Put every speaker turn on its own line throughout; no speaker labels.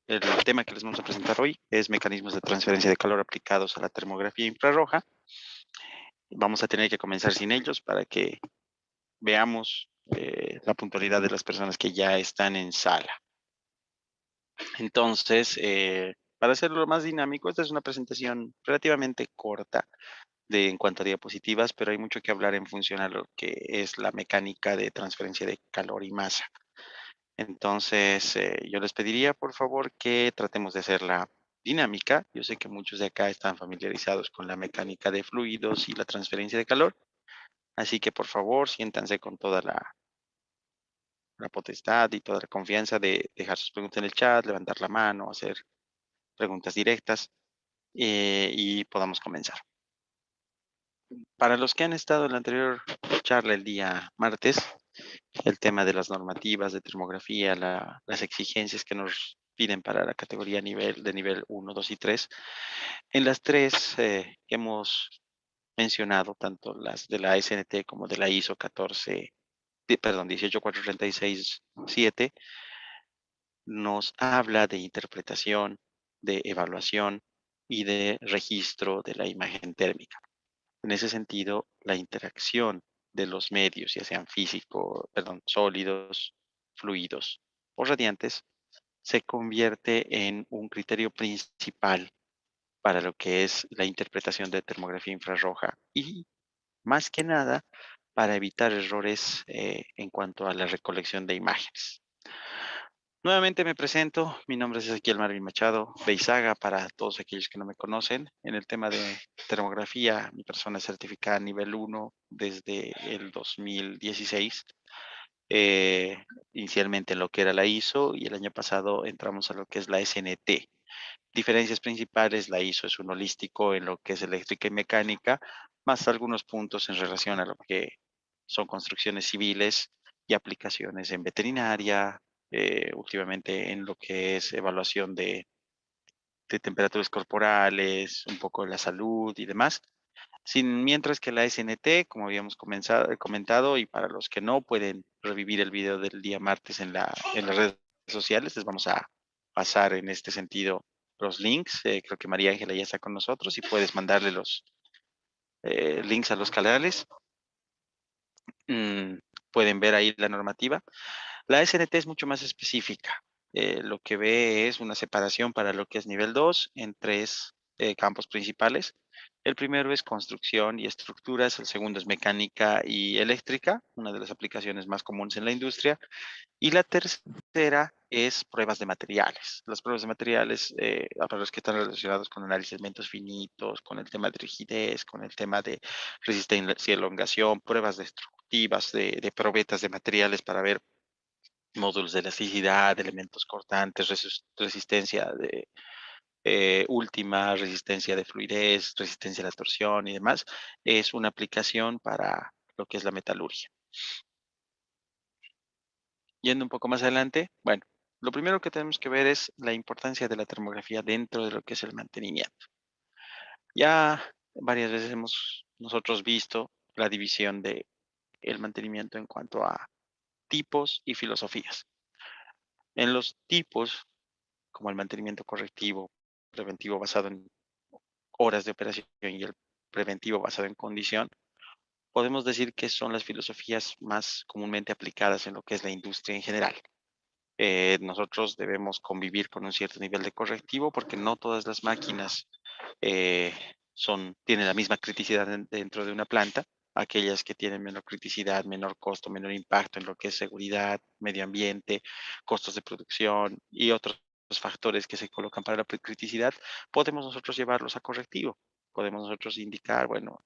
El tema que les vamos a presentar hoy es mecanismos de transferencia de calor aplicados a la termografía infrarroja. Vamos a tener que comenzar sin ellos para que veamos la puntualidad de las personas que ya están en sala. Entonces, para hacerlo más dinámico, esta es una presentación relativamente corta en cuanto a diapositivas, pero hay mucho que hablar en función a lo que es la mecánica de transferencia de calor y masa. Entonces, yo les pediría, por favor, que tratemos de hacerla dinámica. Yo sé que muchos de acá están familiarizados con la mecánica de fluidos y la transferencia de calor, así que, por favor, siéntanse con toda la potestad y toda la confianza de dejar sus preguntas en el chat, levantar la mano, hacer preguntas directas, y podamos comenzar. Para los que han estado en la anterior charla el día martes, el tema de las normativas de termografía, las exigencias que nos piden para la categoría de nivel 1, 2 y 3. En las tres hemos mencionado tanto las de la SNT como de la ISO 18436-7, nos habla de interpretación, de evaluación y de registro de la imagen térmica. En ese sentido, la interacción de los medios, ya sean sólidos, fluidos o radiantes, se convierte en un criterio principal para lo que es la interpretación de termografía infrarroja y, más que nada, para evitar errores en cuanto a la recolección de imágenes. Nuevamente me presento, mi nombre es Ezequiel Marvin Machado, Beizaga para todos aquellos que no me conocen. En el tema de termografía, mi persona es certificada a nivel 1 desde el 2016, eh, inicialmente en lo que era la ISO y el año pasado entramos a lo que es la SNT. Diferencias principales, la ISO es un holístico en lo que es eléctrica y mecánica, más algunos puntos en relación a lo que son construcciones civiles y aplicaciones en veterinaria, últimamente en lo que es evaluación de temperaturas corporales, un poco de la salud y demás. Mientras que la SNT, como habíamos comentado, y para los que no pueden revivir el video del día martes en las redes sociales, les vamos a pasar en este sentido los links. Creo que María Ángela ya está con nosotros y puedes mandarle los links a los canales. Mm, pueden ver ahí la normativa. La SNT es mucho más específica. Lo que ve es una separación para lo que es nivel 2 en tres campos principales. El primero es construcción y estructuras, el segundo es mecánica y eléctrica, una de las aplicaciones más comunes en la industria, y la tercera es pruebas de materiales. Las pruebas de materiales, para los que están relacionados con análisis de elementos finitos, con el tema de rigidez, con el tema de resistencia y elongación, pruebas destructivas de probetas de materiales para ver módulos de elasticidad, elementos cortantes, resistencia de última, resistencia de fluidez, resistencia a la torsión y demás, es una aplicación para lo que es la metalurgia. Yendo un poco más adelante, bueno, lo primero que tenemos que ver es la importancia de la termografía dentro de lo que es el mantenimiento. Ya varias veces hemos nosotros visto la división de el mantenimiento en cuanto a tipos y filosofías. En los tipos, como el mantenimiento correctivo, preventivo basado en horas de operación y el preventivo basado en condición, podemos decir que son las filosofías más comúnmente aplicadas en lo que es la industria en general. Nosotros debemos convivir con un cierto nivel de correctivo porque no todas las máquinas eh, tienen la misma criticidad dentro de una planta. Aquellas que tienen menor criticidad, menor costo, menor impacto en lo que es seguridad, medio ambiente, costos de producción y otros factores que se colocan para la criticidad, podemos nosotros llevarlos a correctivo. Podemos nosotros indicar, bueno,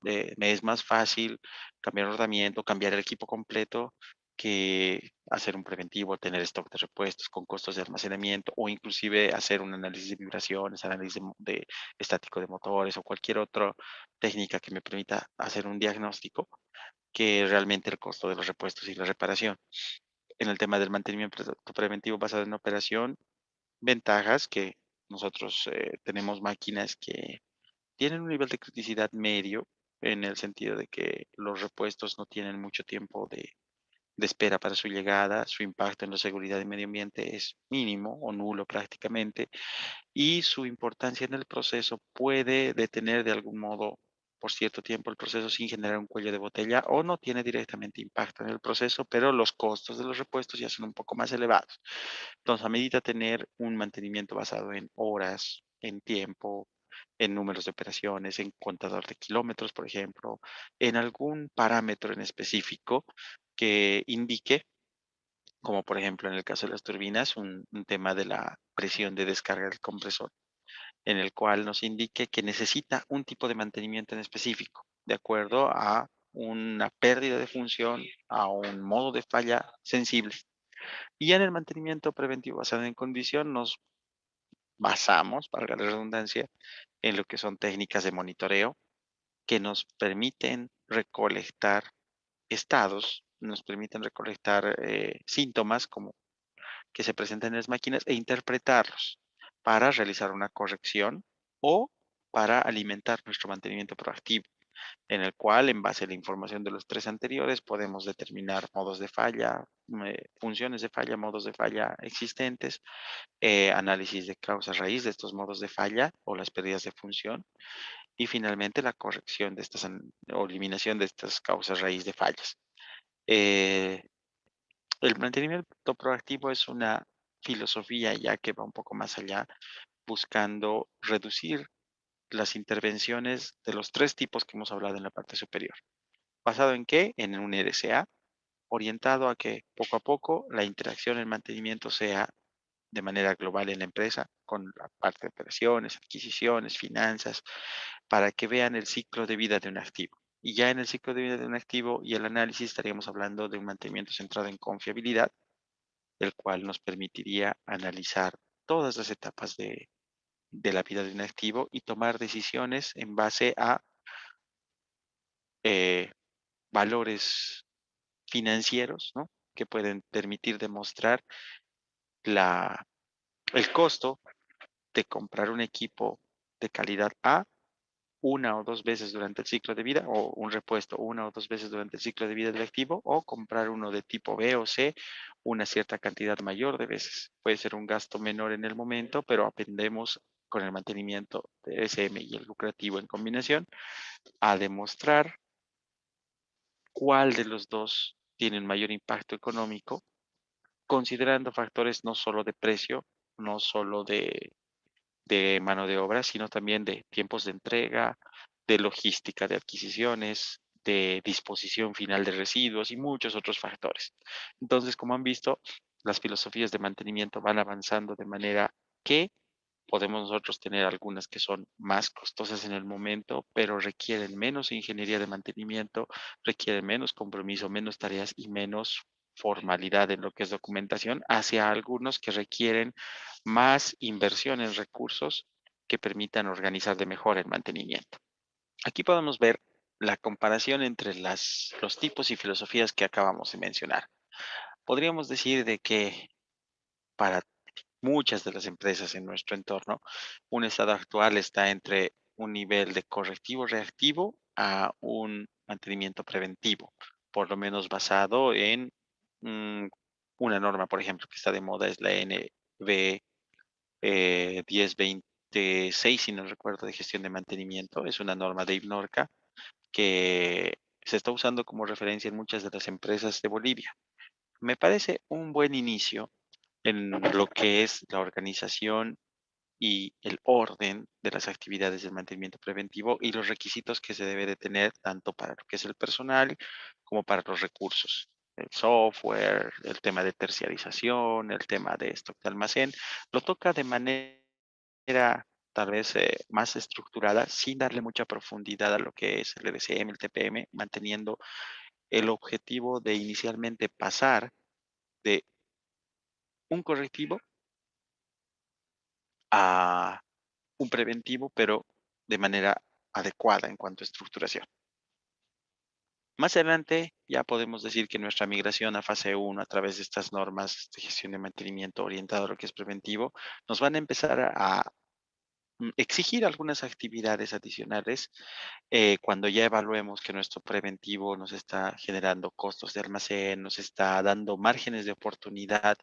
me es más fácil cambiar el rodamiento, cambiar el equipo completo que hacer un preventivo, tener stock de repuestos con costos de almacenamiento o inclusive hacer un análisis de vibraciones, análisis de estático de motores o cualquier otra técnica que me permita hacer un diagnóstico que realmente el costo de los repuestos y la reparación. En el tema del mantenimiento preventivo basado en operación, ventajas que nosotros tenemos máquinas que tienen un nivel de criticidad medio en el sentido de que los repuestos no tienen mucho tiempo de espera para su llegada, su impacto en la seguridad y medio ambiente es mínimo o nulo prácticamente, y su importancia en el proceso puede detener de algún modo por cierto tiempo el proceso sin generar un cuello de botella o no tiene directamente impacto en el proceso, pero los costos de los repuestos ya son un poco más elevados. Entonces, a medida tener un mantenimiento basado en horas, en tiempo, en números de operaciones, en contador de kilómetros, por ejemplo, en algún parámetro en específico que indique, como por ejemplo en el caso de las turbinas, un tema de la presión de descarga del compresor, en el cual nos indique que necesita un tipo de mantenimiento en específico, de acuerdo a una pérdida de función, a un modo de falla sensible. Y ya en el mantenimiento preventivo basado en condición nos basamos, valga la redundancia, en lo que son técnicas de monitoreo que nos permiten recolectar estados, nos permiten recolectar síntomas como que se presentan en las máquinas e interpretarlos para realizar una corrección o para alimentar nuestro mantenimiento proactivo, en el cual, en base a la información de los tres anteriores, podemos determinar modos de falla, funciones de falla, modos de falla existentes, análisis de causas raíz de estos modos de falla o las pérdidas de función y finalmente la corrección de estas o eliminación de estas causas raíz de fallas. Eh, el mantenimiento proactivo es una filosofía ya que va un poco más allá, buscando reducir las intervenciones de los tres tipos que hemos hablado en la parte superior. ¿Basado en qué? En un RCA, orientado a que poco a poco la interacción en mantenimiento sea de manera global en la empresa, con la parte de operaciones, adquisiciones, finanzas, para que vean el ciclo de vida de un activo. Y ya en el ciclo de vida de un activo y el análisis estaríamos hablando de un mantenimiento centrado en confiabilidad, el cual nos permitiría analizar todas las etapas de la vida de un activo y tomar decisiones en base a eh, valores financieros, ¿no? Que pueden permitir demostrar la, el costo de comprar un equipo de calidad A una o dos veces durante el ciclo de vida o un repuesto una o dos veces durante el ciclo de vida del activo o comprar uno de tipo B o C una cierta cantidad mayor de veces. Puede ser un gasto menor en el momento, pero aprendemos con el mantenimiento de SM y el lucrativo en combinación a demostrar cuál de los dos tiene un mayor impacto económico, considerando factores no solo de precio, no solo de mano de obra, sino también de tiempos de entrega, de logística de adquisiciones, de disposición final de residuos y muchos otros factores. Entonces, como han visto, las filosofías de mantenimiento van avanzando de manera que podemos nosotros tener algunas que son más costosas en el momento, pero requieren menos ingeniería de mantenimiento, requieren menos compromiso, menos tareas y menos formalidad en lo que es documentación, hacia algunos que requieren más inversión en recursos que permitan organizar de mejor el mantenimiento. Aquí podemos ver la comparación entre los tipos y filosofías que acabamos de mencionar. Podríamos decir de que para muchas de las empresas en nuestro entorno, un estado actual está entre un nivel de correctivo reactivo a un mantenimiento preventivo, por lo menos basado en mm, una norma, por ejemplo, que está de moda, es la NB 1026, si no recuerdo, de gestión de mantenimiento. Es una norma de IBNORCA que se está usando como referencia en muchas de las empresas de Bolivia. Me parece un buen inicio en lo que es la organización y el orden de las actividades del mantenimiento preventivo y los requisitos que se debe de tener tanto para lo que es el personal como para los recursos. El software, el tema de terciarización, el tema de stock de almacén, lo toca de manera tal vez más estructurada, sin darle mucha profundidad a lo que es el EDCM, el TPM, manteniendo el objetivo de inicialmente pasar de un correctivo a un preventivo, pero de manera adecuada en cuanto a estructuración. Más adelante ya podemos decir que nuestra migración a fase 1 a través de estas normas de gestión de mantenimiento orientado a lo que es preventivo, nos van a empezar a exigir algunas actividades adicionales cuando ya evaluemos que nuestro preventivo nos está generando costos de almacén, nos está dando márgenes de oportunidad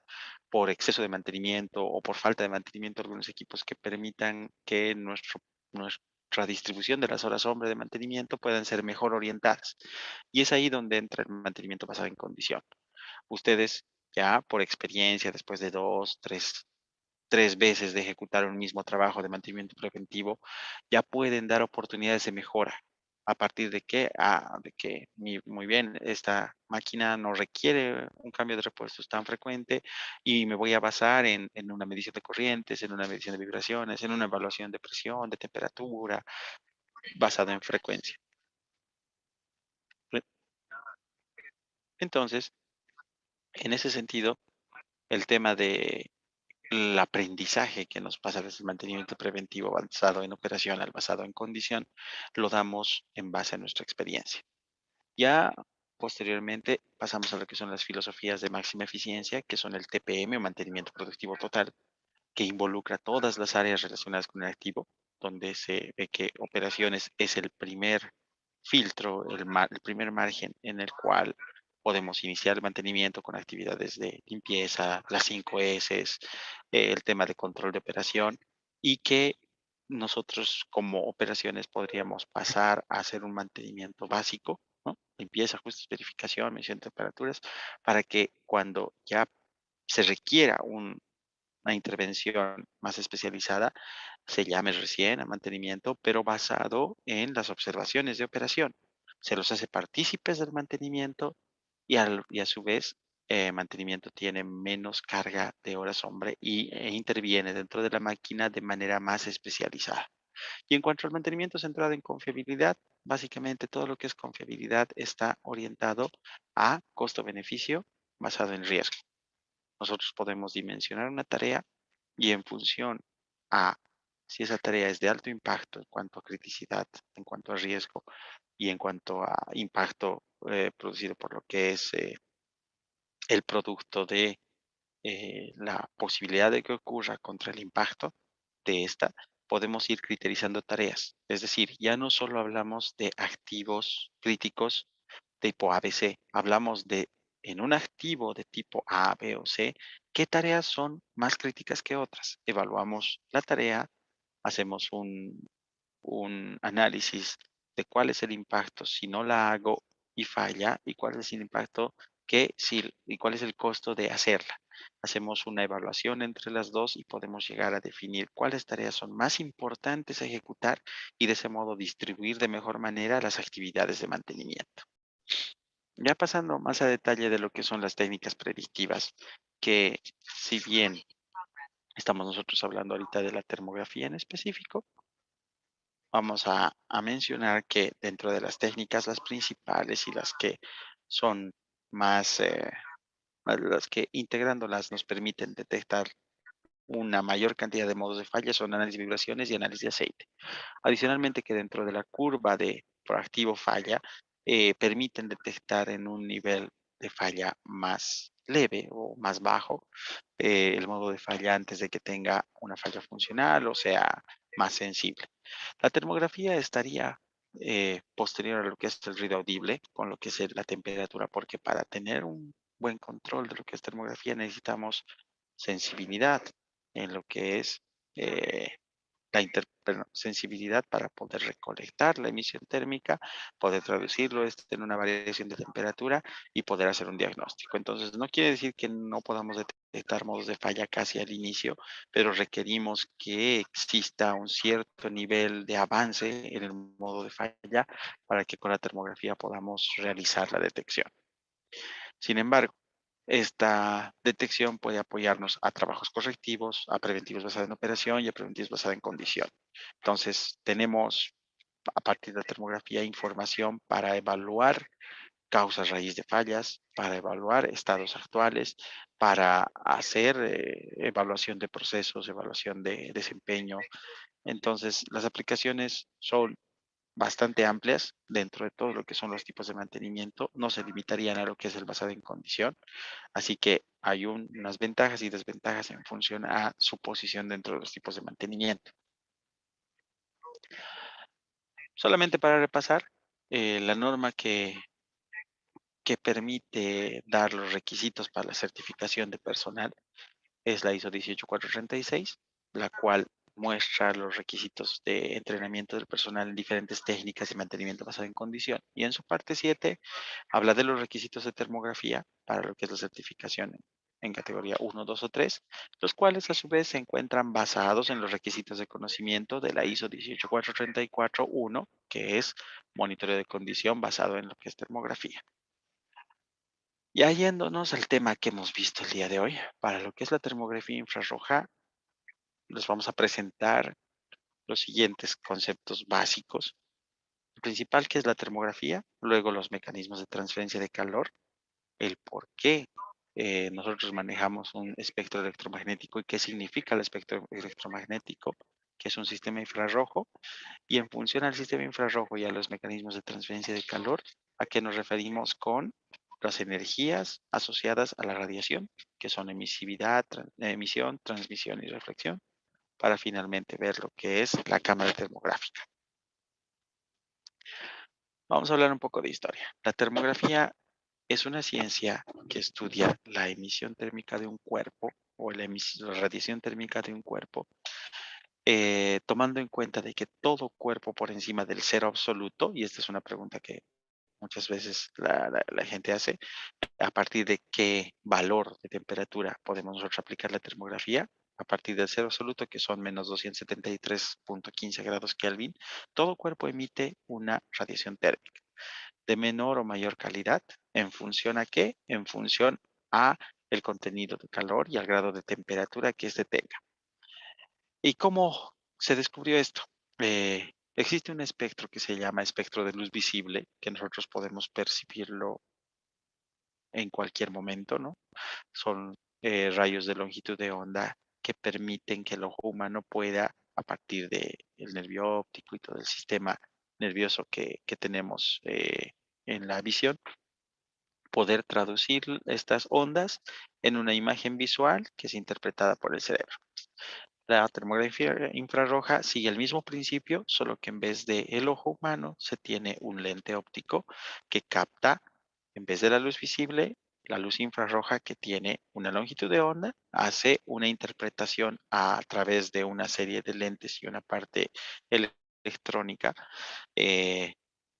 por exceso de mantenimiento o por falta de mantenimiento de algunos equipos que permitan que nuestra distribución de las horas hombre de mantenimiento puedan ser mejor orientadas. Y es ahí donde entra el mantenimiento basado en condición. Ustedes ya por experiencia, después de 3 veces de ejecutar un mismo trabajo de mantenimiento preventivo, ya pueden dar oportunidades de mejora. ¿A partir de qué? De que muy bien, esta máquina no requiere un cambio de repuestos tan frecuente y me voy a basar en una medición de corrientes, en una medición de vibraciones, en una evaluación de presión, de temperatura, basado en frecuencia. Re- Entonces, en ese sentido, el tema de el aprendizaje que nos pasa desde el mantenimiento preventivo basado en operación al basado en condición, lo damos en base a nuestra experiencia. Ya posteriormente pasamos a lo que son las filosofías de máxima eficiencia, que son el TPM o mantenimiento productivo total, que involucra todas las áreas relacionadas con el activo, donde se ve que operaciones es el primer filtro, el primer margen en el cual podemos iniciar el mantenimiento con actividades de limpieza, las 5 S, el tema de control de operación y que nosotros como operaciones podríamos pasar a hacer un mantenimiento básico, ¿no? Limpieza, ajustes, verificación, medición de temperaturas, para que cuando ya se requiera una intervención más especializada, se llame recién a mantenimiento, pero basado en las observaciones de operación. Se los hace partícipes del mantenimiento y a su vez, mantenimiento tiene menos carga de horas hombre e interviene dentro de la máquina de manera más especializada. Y en cuanto al mantenimiento centrado en confiabilidad, básicamente todo lo que es confiabilidad está orientado a costo-beneficio basado en riesgo. Nosotros podemos dimensionar una tarea y en función a si esa tarea es de alto impacto en cuanto a criticidad, en cuanto a riesgo y en cuanto a impacto producido por lo que es el producto de la posibilidad de que ocurra contra el impacto de esta, podemos ir criterizando tareas. Es decir, ya no solo hablamos de activos críticos tipo ABC, hablamos de en un activo de tipo A, B o C, qué tareas son más críticas que otras. Evaluamos la tarea, hacemos un análisis de cuál es el impacto si no la hago y falla y cuál es el impacto que sí y cuál es el costo de hacerla. Hacemos una evaluación entre las dos y podemos llegar a definir cuáles tareas son más importantes a ejecutar y de ese modo distribuir de mejor manera las actividades de mantenimiento. Ya pasando más a detalle de lo que son las técnicas predictivas, que si bien estamos nosotros hablando ahorita de la termografía en específico, vamos a mencionar que dentro de las técnicas, las principales y las que son más, las que integrándolas nos permiten detectar una mayor cantidad de modos de falla son análisis de vibraciones y análisis de aceite. Adicionalmente que dentro de la curva de proactivo falla, permiten detectar en un nivel de falla más leve o más bajo el modo de falla antes de que tenga una falla funcional o sea más sensible. La termografía estaría posterior a lo que es el ruido audible, con lo que es la temperatura, porque para tener un buen control de lo que es termografía necesitamos sensibilidad en lo que es eh, sensibilidad para poder recolectar la emisión térmica, poder traducirlo en una variación de temperatura y poder hacer un diagnóstico. Entonces, no quiere decir que no podamos detectar modos de falla casi al inicio, pero requerimos que exista un cierto nivel de avance en el modo de falla para que con la termografía podamos realizar la detección. Sin embargo, esta detección puede apoyarnos a trabajos correctivos, a preventivos basados en operación y a preventivos basados en condición. Entonces, tenemos a partir de la termografía información para evaluar causas raíz de fallas, para evaluar estados actuales, para hacer evaluación de procesos, evaluación de desempeño. Entonces, las aplicaciones son bastante amplias dentro de todo lo que son los tipos de mantenimiento, no se limitarían a lo que es el basado en condición, así que hay unas ventajas y desventajas en función a su posición dentro de los tipos de mantenimiento. Solamente para repasar, la norma que permite dar los requisitos para la certificación de personal es la ISO 18436, la cual muestra los requisitos de entrenamiento del personal en diferentes técnicas y mantenimiento basado en condición. Y en su parte 7 habla de los requisitos de termografía para lo que es la certificación en categoría 1, 2 o 3, los cuales a su vez se encuentran basados en los requisitos de conocimiento de la ISO 18434-1, que es monitoreo de condición basado en lo que es termografía. Ya yéndonos al tema que hemos visto el día de hoy, para lo que es la termografía infrarroja, les vamos a presentar los siguientes conceptos básicos. El principal, que es la termografía, luego los mecanismos de transferencia de calor, el por qué nosotros manejamos un espectro electromagnético y qué significa el espectro electromagnético, que es un sistema infrarrojo, y en función al sistema infrarrojo y a los mecanismos de transferencia de calor, ¿a qué nos referimos con las energías asociadas a la radiación, que son emisividad, emisión, transmisión y reflexión, para finalmente ver lo que es la cámara termográfica? Vamos a hablar un poco de historia. La termografía es una ciencia que estudia la emisión térmica de un cuerpo o la radiación térmica de un cuerpo, tomando en cuenta de que todo cuerpo por encima del cero absoluto, y esta es una pregunta que muchas veces la gente hace, a partir de qué valor de temperatura podemos nosotros aplicar la termografía, a partir del cero absoluto, que son menos 273.15 grados Kelvin, todo cuerpo emite una radiación térmica de menor o mayor calidad. ¿En función a qué? En función a el contenido de calor y al grado de temperatura que éste tenga. ¿Y cómo se descubrió esto? Existe un espectro que se llama espectro de luz visible, que nosotros podemos percibirlo en cualquier momento, ¿no? Son rayos de longitud de onda que permiten que el ojo humano pueda, a partir del nervio óptico y todo el sistema nervioso que tenemos en la visión, poder traducir estas ondas en una imagen visual que es interpretada por el cerebro. La termografía infrarroja sigue el mismo principio, solo que en vez de el ojo humano se tiene un lente óptico que capta, en vez de la luz visible, la luz infrarroja, que tiene una longitud de onda, hace una interpretación a través de una serie de lentes y una parte electrónica eh,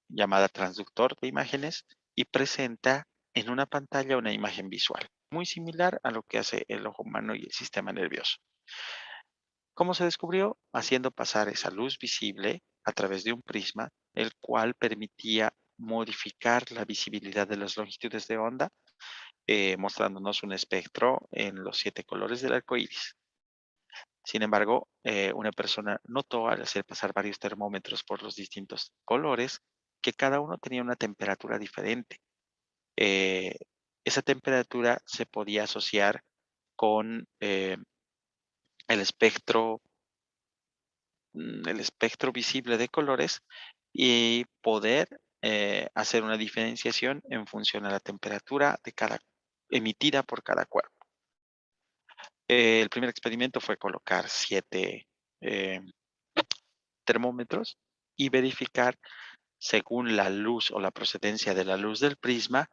llamada transductor de imágenes, y presenta en una pantalla una imagen visual, muy similar a lo que hace el ojo humano y el sistema nervioso. ¿Cómo se descubrió? Haciendo pasar esa luz visible a través de un prisma, el cual permitía modificar la visibilidad de las longitudes de onda, mostrándonos un espectro en los 7 colores del arco iris. Sin embargo, una persona notó, al hacer pasar varios termómetros por los distintos colores, que cada uno tenía una temperatura diferente. Eh, esa temperatura se podía asociar con el espectro el espectro visible de colores y poder hacer una diferenciación en función a la temperatura de cada emitida por cada cuerpo. El primer experimento fue colocar 7 eh, termómetros y verificar, según la luz o la procedencia de la luz del prisma,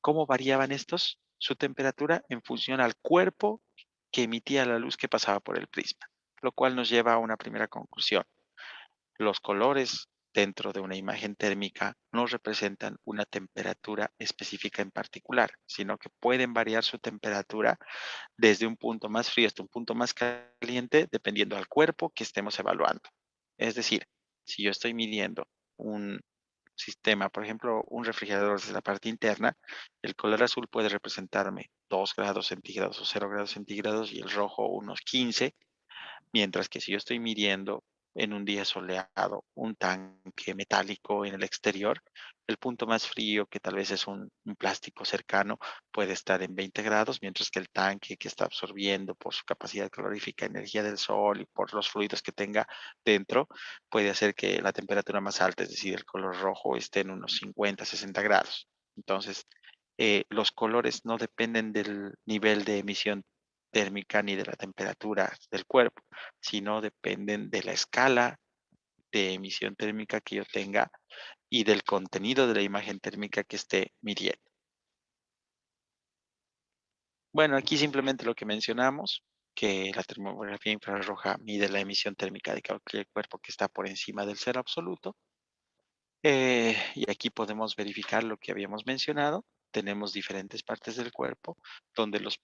cómo variaban estos, su temperatura en función al cuerpo que emitía la luz que pasaba por el prisma, lo cual nos lleva a una primera conclusión. Los colores dentro de una imagen térmica no representan una temperatura específica en particular, sino que pueden variar su temperatura desde un punto más frío hasta un punto más caliente, dependiendo al cuerpo que estemos evaluando. Es decir, si yo estoy midiendo un sistema, por ejemplo, un refrigerador desde la parte interna, el color azul puede representarme 2 grados centígrados o 0 grados centígrados y el rojo unos 15. Mientras que si yo estoy midiendo en un día soleado un tanque metálico en el exterior, el punto más frío, que tal vez es un plástico cercano, puede estar en 20 grados, mientras que el tanque, que está absorbiendo por su capacidad calorífica energía del sol y por los fluidos que tenga dentro, puede hacer que la temperatura más alta, es decir, el color rojo, esté en unos 50, 60 grados. Entonces, los colores no dependen del nivel de emisión térmica ni de la temperatura del cuerpo, sino dependen de la escala de emisión térmica que yo tenga y del contenido de la imagen térmica que esté midiendo. Bueno, aquí simplemente lo que mencionamos, que la termografía infrarroja mide la emisión térmica de cualquier cuerpo que está por encima del cero absoluto. Y aquí podemos verificar lo que habíamos mencionado. Tenemos diferentes partes del cuerpo donde los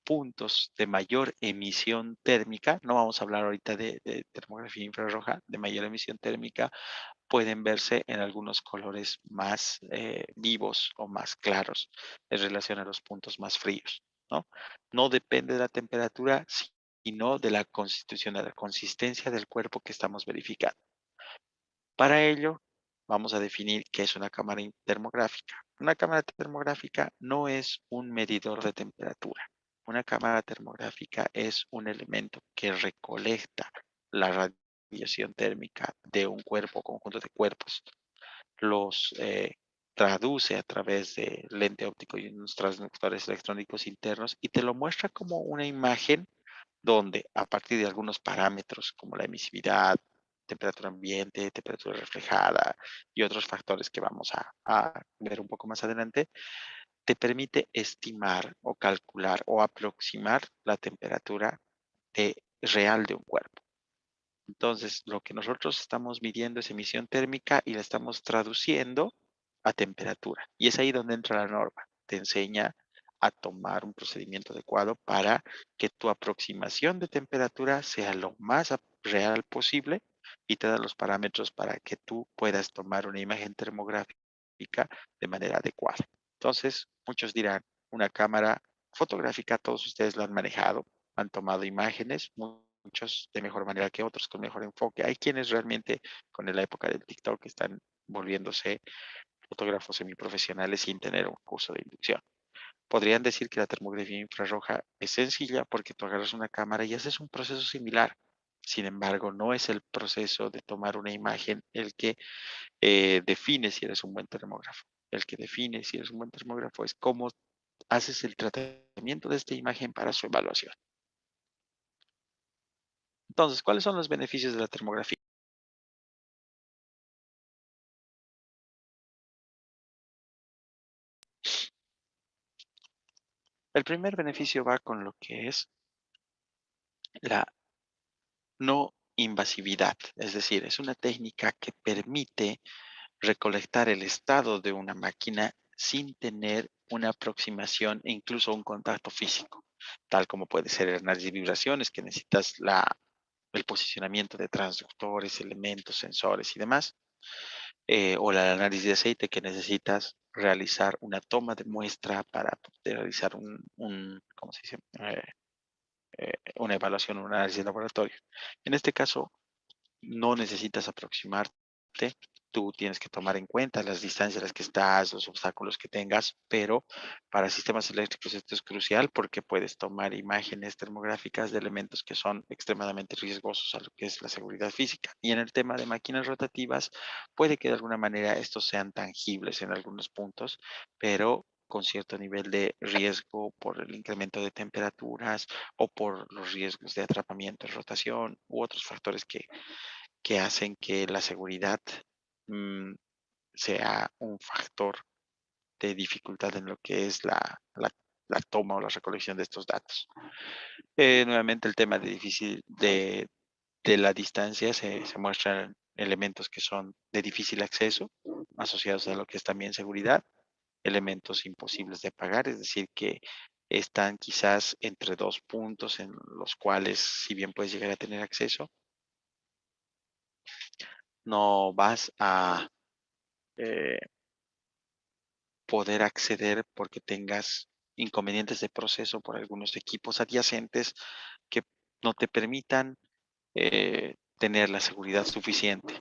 puntos de mayor emisión térmica, no vamos a hablar ahorita de termografía infrarroja, de mayor emisión térmica, pueden verse en algunos colores más vivos o más claros en relación a los puntos más fríos, ¿no? No depende de la temperatura, sino de la constitución, de la consistencia del cuerpo que estamos verificando. Para ello, vamos a definir qué es una cámara termográfica. Una cámara termográfica no es un medidor de temperatura. Una cámara termográfica es un elemento que recolecta la radiación térmica de un cuerpo, conjunto de cuerpos, los traduce a través de lente óptico y unos transductores electrónicos internos y te lo muestra como una imagen donde a partir de algunos parámetros como la emisividad, temperatura ambiente, temperatura reflejada y otros factores que vamos a ver un poco más adelante, te permite estimar o calcular o aproximar la temperatura real de un cuerpo. Entonces, lo que nosotros estamos midiendo es emisión térmica y la estamos traduciendo a temperatura. Y es ahí donde entra la norma. Te enseña a tomar un procedimiento adecuado para que tu aproximación de temperatura sea lo más real posible y te da los parámetros para que tú puedas tomar una imagen termográfica de manera adecuada. Entonces, muchos dirán, una cámara fotográfica, todos ustedes la han manejado, han tomado imágenes, muchos de mejor manera que otros, con mejor enfoque. Hay quienes realmente con la época del TikTok están volviéndose fotógrafos semiprofesionales sin tener un curso de inducción. Podrían decir que la termografía infrarroja es sencilla porque tú agarras una cámara y haces un proceso similar. Sin embargo, no es el proceso de tomar una imagen el que define si eres un buen termógrafo. El que define si eres un buen termógrafo es cómo haces el tratamiento de esta imagen para su evaluación. Entonces, ¿cuáles son los beneficios de la termografía? El primer beneficio va con lo que es la no invasividad, es decir, es una técnica que permite recolectar el estado de una máquina sin tener una aproximación e incluso un contacto físico, tal como puede ser el análisis de vibraciones, que necesitas el posicionamiento de transductores, elementos, sensores y demás, o el análisis de aceite, que necesitas realizar una toma de muestra para poder realizar ¿cómo se dice? Una evaluación, un análisis de laboratorio. En este caso, no necesitas aproximarte, tú tienes que tomar en cuenta las distancias a las que estás, los obstáculos que tengas, pero para sistemas eléctricos esto es crucial porque puedes tomar imágenes termográficas de elementos que son extremadamente riesgosos a lo que es la seguridad física. Y en el tema de máquinas rotativas, puede que de alguna manera estos sean tangibles en algunos puntos, pero con cierto nivel de riesgo por el incremento de temperaturas o por los riesgos de atrapamiento, rotación u otros factores que hacen que la seguridad mm, sea un factor de dificultad en lo que es la toma o la recolección de estos datos. Nuevamente el tema de la distancia se muestran elementos que son de difícil acceso, asociados a lo que es también seguridad, elementos imposibles de apagar, es decir, que están quizás entre dos puntos en los cuales, si bien puedes llegar a tener acceso, no vas a eh, poder acceder porque tengas inconvenientes de proceso por algunos equipos adyacentes que no te permitan tener la seguridad suficiente.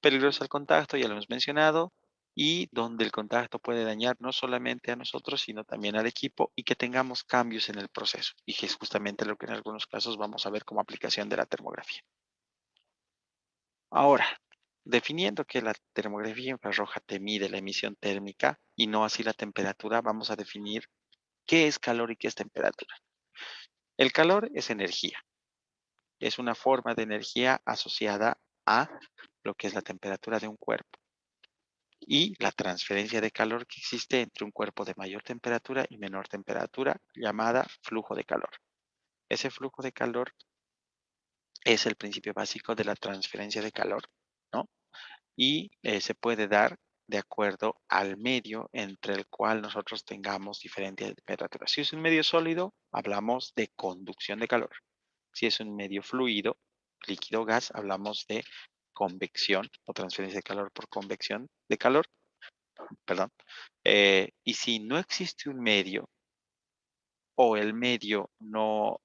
Peligroso el contacto, ya lo hemos mencionado, y donde el contacto puede dañar no solamente a nosotros, sino también al equipo y que tengamos cambios en el proceso, y que es justamente lo que en algunos casos vamos a ver como aplicación de la termografía. Ahora, definiendo que la termografía infrarroja te mide la emisión térmica y no así la temperatura, vamos a definir qué es calor y qué es temperatura. El calor es energía, es una forma de energía asociada a lo que es la temperatura de un cuerpo y la transferencia de calor que existe entre un cuerpo de mayor temperatura y menor temperatura, llamada flujo de calor. Ese flujo de calor es el principio básico de la transferencia de calor, ¿no? Y se puede dar de acuerdo al medio entre el cual nosotros tengamos diferentes temperaturas. Si es un medio sólido, hablamos de conducción de calor. Si es un medio fluido, líquido o gas, hablamos de convección o transferencia de calor por convección de calor, perdón. Y si no existe un medio o el medio no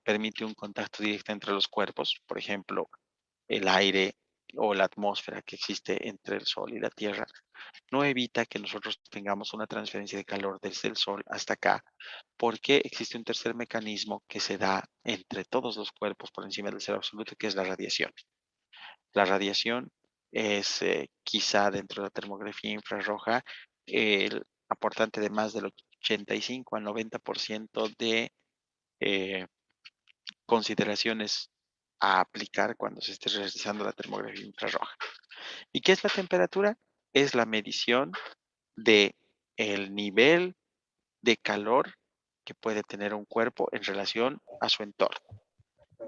permite un contacto directo entre los cuerpos, por ejemplo, el aire o la atmósfera que existe entre el Sol y la Tierra, no evita que nosotros tengamos una transferencia de calor desde el Sol hasta acá, porque existe un tercer mecanismo que se da entre todos los cuerpos por encima del cero absoluto, que es la radiación. La radiación es quizá dentro de la termografía infrarroja el aportante de más del 85 al 90% de eh, consideraciones a aplicar cuando se esté realizando la termografía infrarroja. ¿Y qué es la temperatura? Es la medición de el nivel de calor que puede tener un cuerpo en relación a su entorno.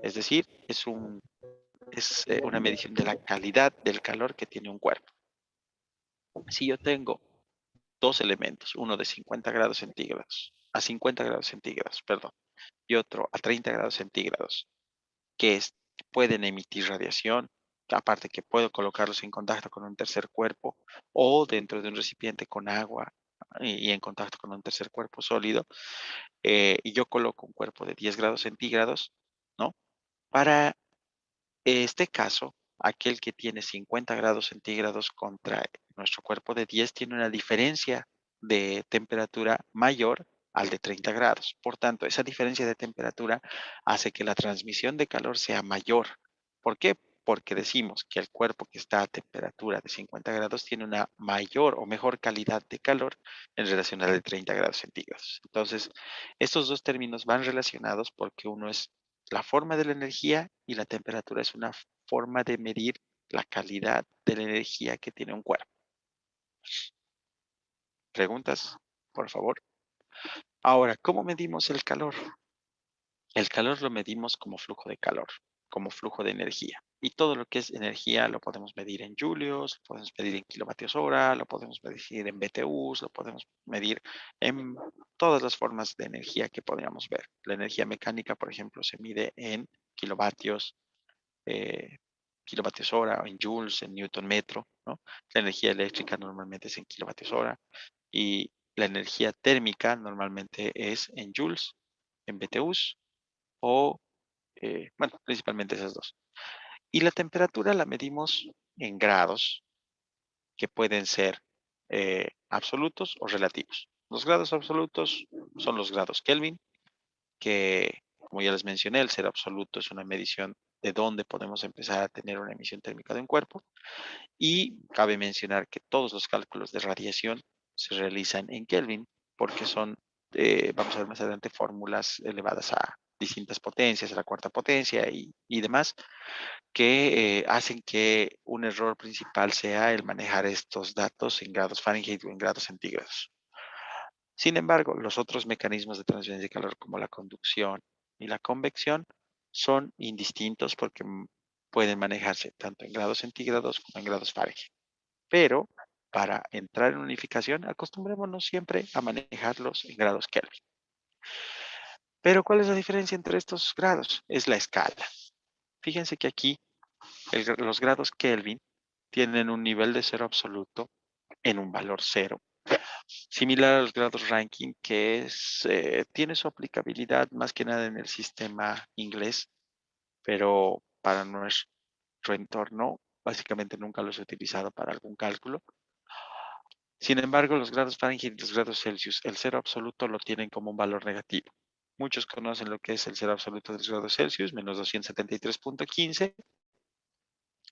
Es decir, es una medición de la calidad del calor que tiene un cuerpo. Si yo tengo dos elementos, uno de 50 grados centígrados a 50 grados centígrados, perdón, y otro a 30 grados centígrados, que pueden emitir radiación, aparte que puedo colocarlos en contacto con un tercer cuerpo o dentro de un recipiente con agua y en contacto con un tercer cuerpo sólido, y yo coloco un cuerpo de 10 grados centígrados, ¿no? Para este caso, aquel que tiene 50 grados centígrados contra nuestro cuerpo de 10 tiene una diferencia de temperatura mayor al de 30 grados. Por tanto, esa diferencia de temperatura hace que la transmisión de calor sea mayor. ¿Por qué? Porque decimos que el cuerpo que está a temperatura de 50 grados tiene una mayor o mejor calidad de calor en relación al de 30 grados centígrados. Entonces, estos dos términos van relacionados porque uno es la forma de la energía y la temperatura es una forma de medir la calidad de la energía que tiene un cuerpo. ¿Preguntas? Por favor. Ahora, ¿cómo medimos el calor? El calor lo medimos como flujo de calor, como flujo de energía. Y todo lo que es energía lo podemos medir en julios, lo podemos medir en kilovatios hora, lo podemos medir en BTUs, lo podemos medir en todas las formas de energía que podríamos ver. La energía mecánica, por ejemplo, se mide en kilovatios, eh, kilovatios hora, o en joules, en newton metro, ¿no? La energía eléctrica normalmente es en kilovatios hora y la energía térmica normalmente es en joules, en BTUs o, bueno, principalmente esas dos. Y la temperatura la medimos en grados que pueden ser absolutos o relativos. Los grados absolutos son los grados Kelvin, que, como ya les mencioné, el cero absoluto es una medición de dónde podemos empezar a tener una emisión térmica de un cuerpo. Y cabe mencionar que todos los cálculos de radiación se realizan en Kelvin porque son, vamos a ver más adelante, fórmulas elevadas a distintas potencias, a la cuarta potencia y demás, que hacen que un error principal sea el manejar estos datos en grados Fahrenheit o en grados centígrados. Sin embargo, los otros mecanismos de transferencia de calor como la conducción y la convección son indistintos porque pueden manejarse tanto en grados centígrados como en grados Fahrenheit. Pero para entrar en unificación, acostumbrémonos siempre a manejarlos en grados Kelvin. Pero ¿cuál es la diferencia entre estos grados? Es la escala. Fíjense que aquí los grados Kelvin tienen un nivel de cero absoluto en un valor cero, similar a los grados Rankine, que tiene su aplicabilidad más que nada en el sistema inglés, pero para nuestro entorno básicamente nunca los he utilizado para algún cálculo. Sin embargo, los grados Fahrenheit y los grados Celsius, el cero absoluto lo tienen como un valor negativo. Muchos conocen lo que es el cero absoluto de los grados Celsius, menos 273.15.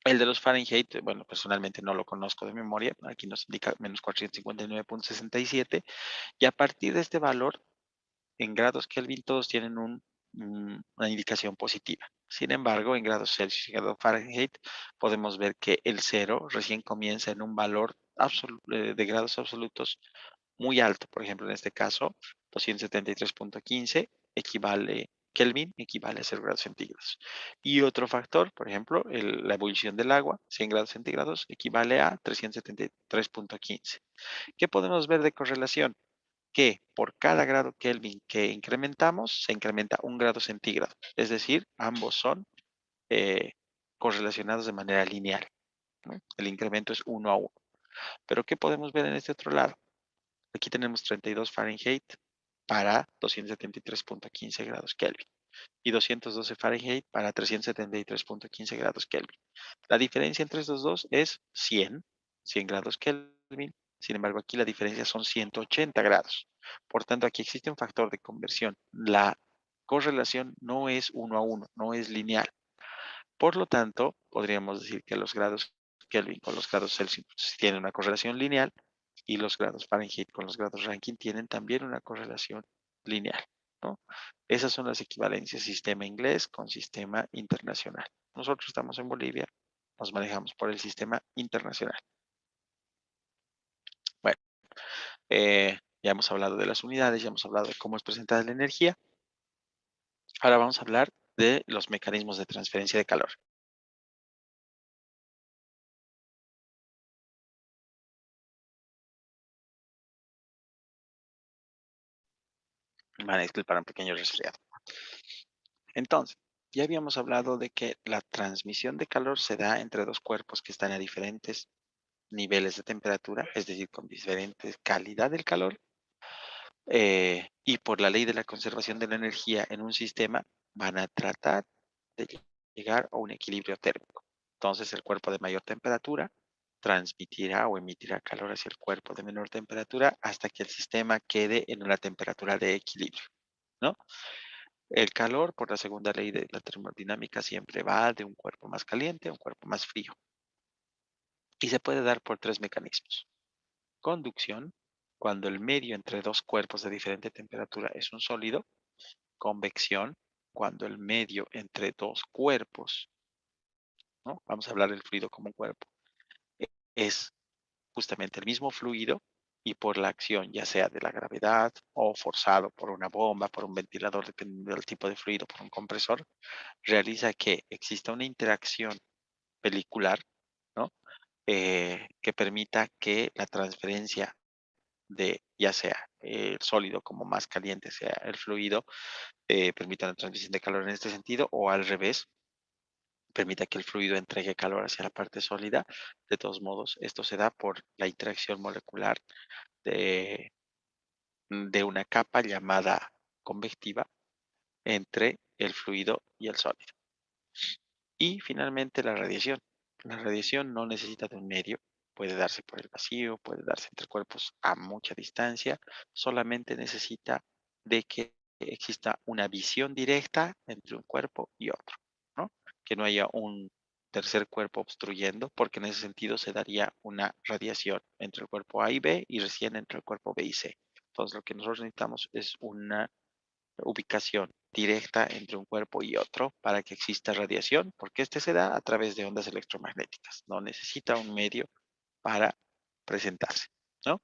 El de los Fahrenheit, bueno, personalmente no lo conozco de memoria, aquí nos indica menos 459.67, y a partir de este valor, en grados Kelvin, todos tienen un una indicación positiva. Sin embargo, en grados Celsius y grados Fahrenheit podemos ver que el cero recién comienza en un valor de grados absolutos muy alto. Por ejemplo, en este caso, 273.15 equivale, Kelvin equivale a 0 grados centígrados. Y otro factor, por ejemplo, la ebullición del agua, 100 grados centígrados, equivale a 373.15. ¿Qué podemos ver de correlación? Que por cada grado Kelvin que incrementamos, se incrementa 1 grado centígrado. Es decir, ambos son eh, correlacionados de manera lineal, ¿no? El incremento es 1 a 1. Pero ¿qué podemos ver en este otro lado? Aquí tenemos 32 Fahrenheit para 273.15 grados Kelvin y 212 Fahrenheit para 373.15 grados Kelvin. La diferencia entre estos dos es 100 grados Kelvin. Sin embargo, aquí la diferencia son 180 grados. Por tanto, aquí existe un factor de conversión. La correlación no es 1 a 1, no es lineal. Por lo tanto, podríamos decir que los grados Kelvin con los grados Celsius tienen una correlación lineal y los grados Fahrenheit con los grados Rankine tienen también una correlación lineal, ¿no? Esas son las equivalencias sistema inglés con sistema internacional. Nosotros estamos en Bolivia, nos manejamos por el sistema internacional. Bueno, ya hemos hablado de las unidades, ya hemos hablado de cómo es presentada la energía. Ahora vamos a hablar de los mecanismos de transferencia de calor. Van a disculpar un pequeño resfriado. Entonces, ya habíamos hablado de que la transmisión de calor se da entre dos cuerpos que están a diferentes niveles de temperatura, es decir, con diferente calidad del calor, y por la ley de la conservación de la energía en un sistema van a tratar de llegar a un equilibrio térmico. Entonces, el cuerpo de mayor temperatura transmitirá o emitirá calor hacia el cuerpo de menor temperatura hasta que el sistema quede en una temperatura de equilibrio, ¿no? El calor, por la segunda ley de la termodinámica, siempre va de un cuerpo más caliente a un cuerpo más frío. Y se puede dar por tres mecanismos. Conducción, cuando el medio entre dos cuerpos de diferente temperatura es un sólido. Convección, cuando el medio entre dos cuerpos, ¿no? Vamos a hablar del fluido como un cuerpo, es justamente el mismo fluido y por la acción, ya sea de la gravedad o forzado por una bomba, por un ventilador, dependiendo del tipo de fluido, por un compresor, realiza que exista una interacción pelicular, ¿no? Que permita que la transferencia de ya sea el sólido como más caliente sea el fluido, permita la transmisión de calor en este sentido, o al revés, permita que el fluido entregue calor hacia la parte sólida. De todos modos, esto se da por la interacción molecular de, de una capa llamada convectiva entre el fluido y el sólido. Y finalmente la radiación. La radiación no necesita de un medio, puede darse por el vacío, puede darse entre cuerpos a mucha distancia, solamente necesita de que exista una visión directa entre un cuerpo y otro, ¿no? Que no haya un tercer cuerpo obstruyendo, porque en ese sentido se daría una radiación entre el cuerpo A y B y recién entre el cuerpo B y C. Entonces lo que nosotros necesitamos es una ubicación directa entre un cuerpo y otro para que exista radiación, porque este se da a través de ondas electromagnéticas. No necesita un medio para presentarse, ¿no?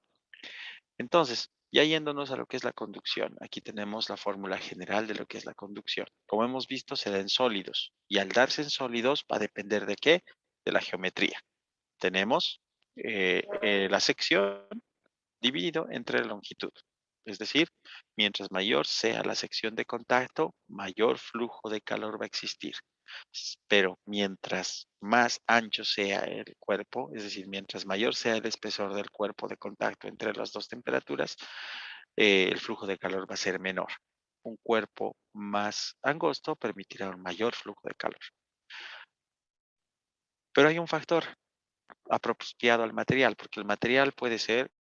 Entonces, ya yéndonos a lo que es la conducción, aquí tenemos la fórmula general de lo que es la conducción. Como hemos visto, se da en sólidos y al darse en sólidos va a depender de qué? De la geometría. Tenemos la sección dividido entre la longitud. Es decir, mientras mayor sea la sección de contacto, mayor flujo de calor va a existir. Pero mientras más ancho sea el cuerpo, es decir, mientras mayor sea el espesor del cuerpo de contacto entre las dos temperaturas, el flujo de calor va a ser menor. Un cuerpo más angosto permitirá un mayor flujo de calor. Pero hay un factor apropiado al material, porque el material puede ser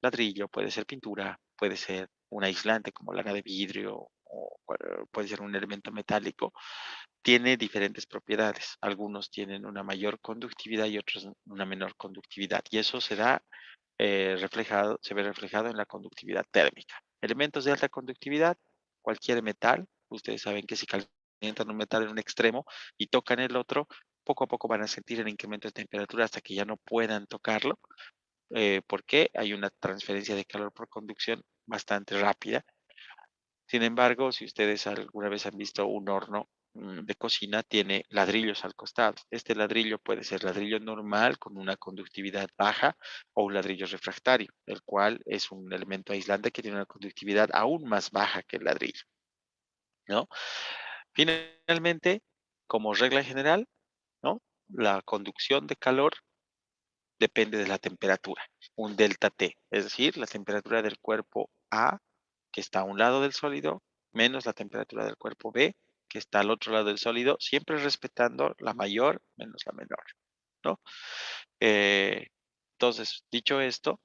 ladrillo, puede ser pintura, puede ser un aislante como lana de vidrio o puede ser un elemento metálico. Tiene diferentes propiedades. Algunos tienen una mayor conductividad y otros una menor conductividad. Y eso se da se ve reflejado en la conductividad térmica. Elementos de alta conductividad, cualquier metal Ustedes saben que si calientan un metal en un extremo y tocan el otro, poco a poco van a sentir el incremento de temperatura hasta que ya no puedan tocarlo, porque hay una transferencia de calor por conducción bastante rápida. Sin embargo, si ustedes alguna vez han visto un horno de cocina, tiene ladrillos al costado. Este ladrillo puede ser ladrillo normal con una conductividad baja o un ladrillo refractario, el cual es un elemento aislante que tiene una conductividad aún más baja que el ladrillo, ¿no? Finalmente, como regla general, ¿no? La conducción de calor depende de la temperatura, un delta T, es decir, la temperatura del cuerpo A, que está a un lado del sólido, menos la temperatura del cuerpo B, que está al otro lado del sólido, siempre respetando la mayor menos la menor, ¿no? Eh, entonces, dicho esto,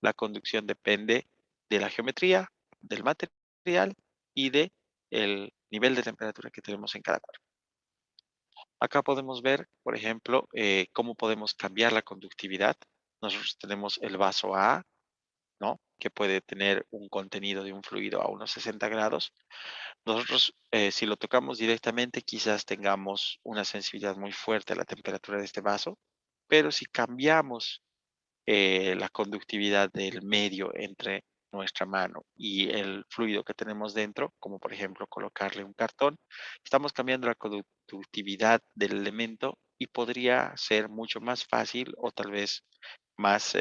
la conducción depende de la geometría, del material y de el nivel de temperatura que tenemos en cada cuerpo. Acá podemos ver, por ejemplo, cómo podemos cambiar la conductividad. Nosotros tenemos el vaso A, ¿no? Que puede tener un contenido de un fluido a unos 60 grados. Nosotros, si lo tocamos directamente, quizás tengamos una sensibilidad muy fuerte a la temperatura de este vaso, pero si cambiamos la conductividad del medio entre nuestra mano y el fluido que tenemos dentro, como por ejemplo colocarle un cartón, estamos cambiando la conductividad del elemento y podría ser mucho más fácil o tal vez más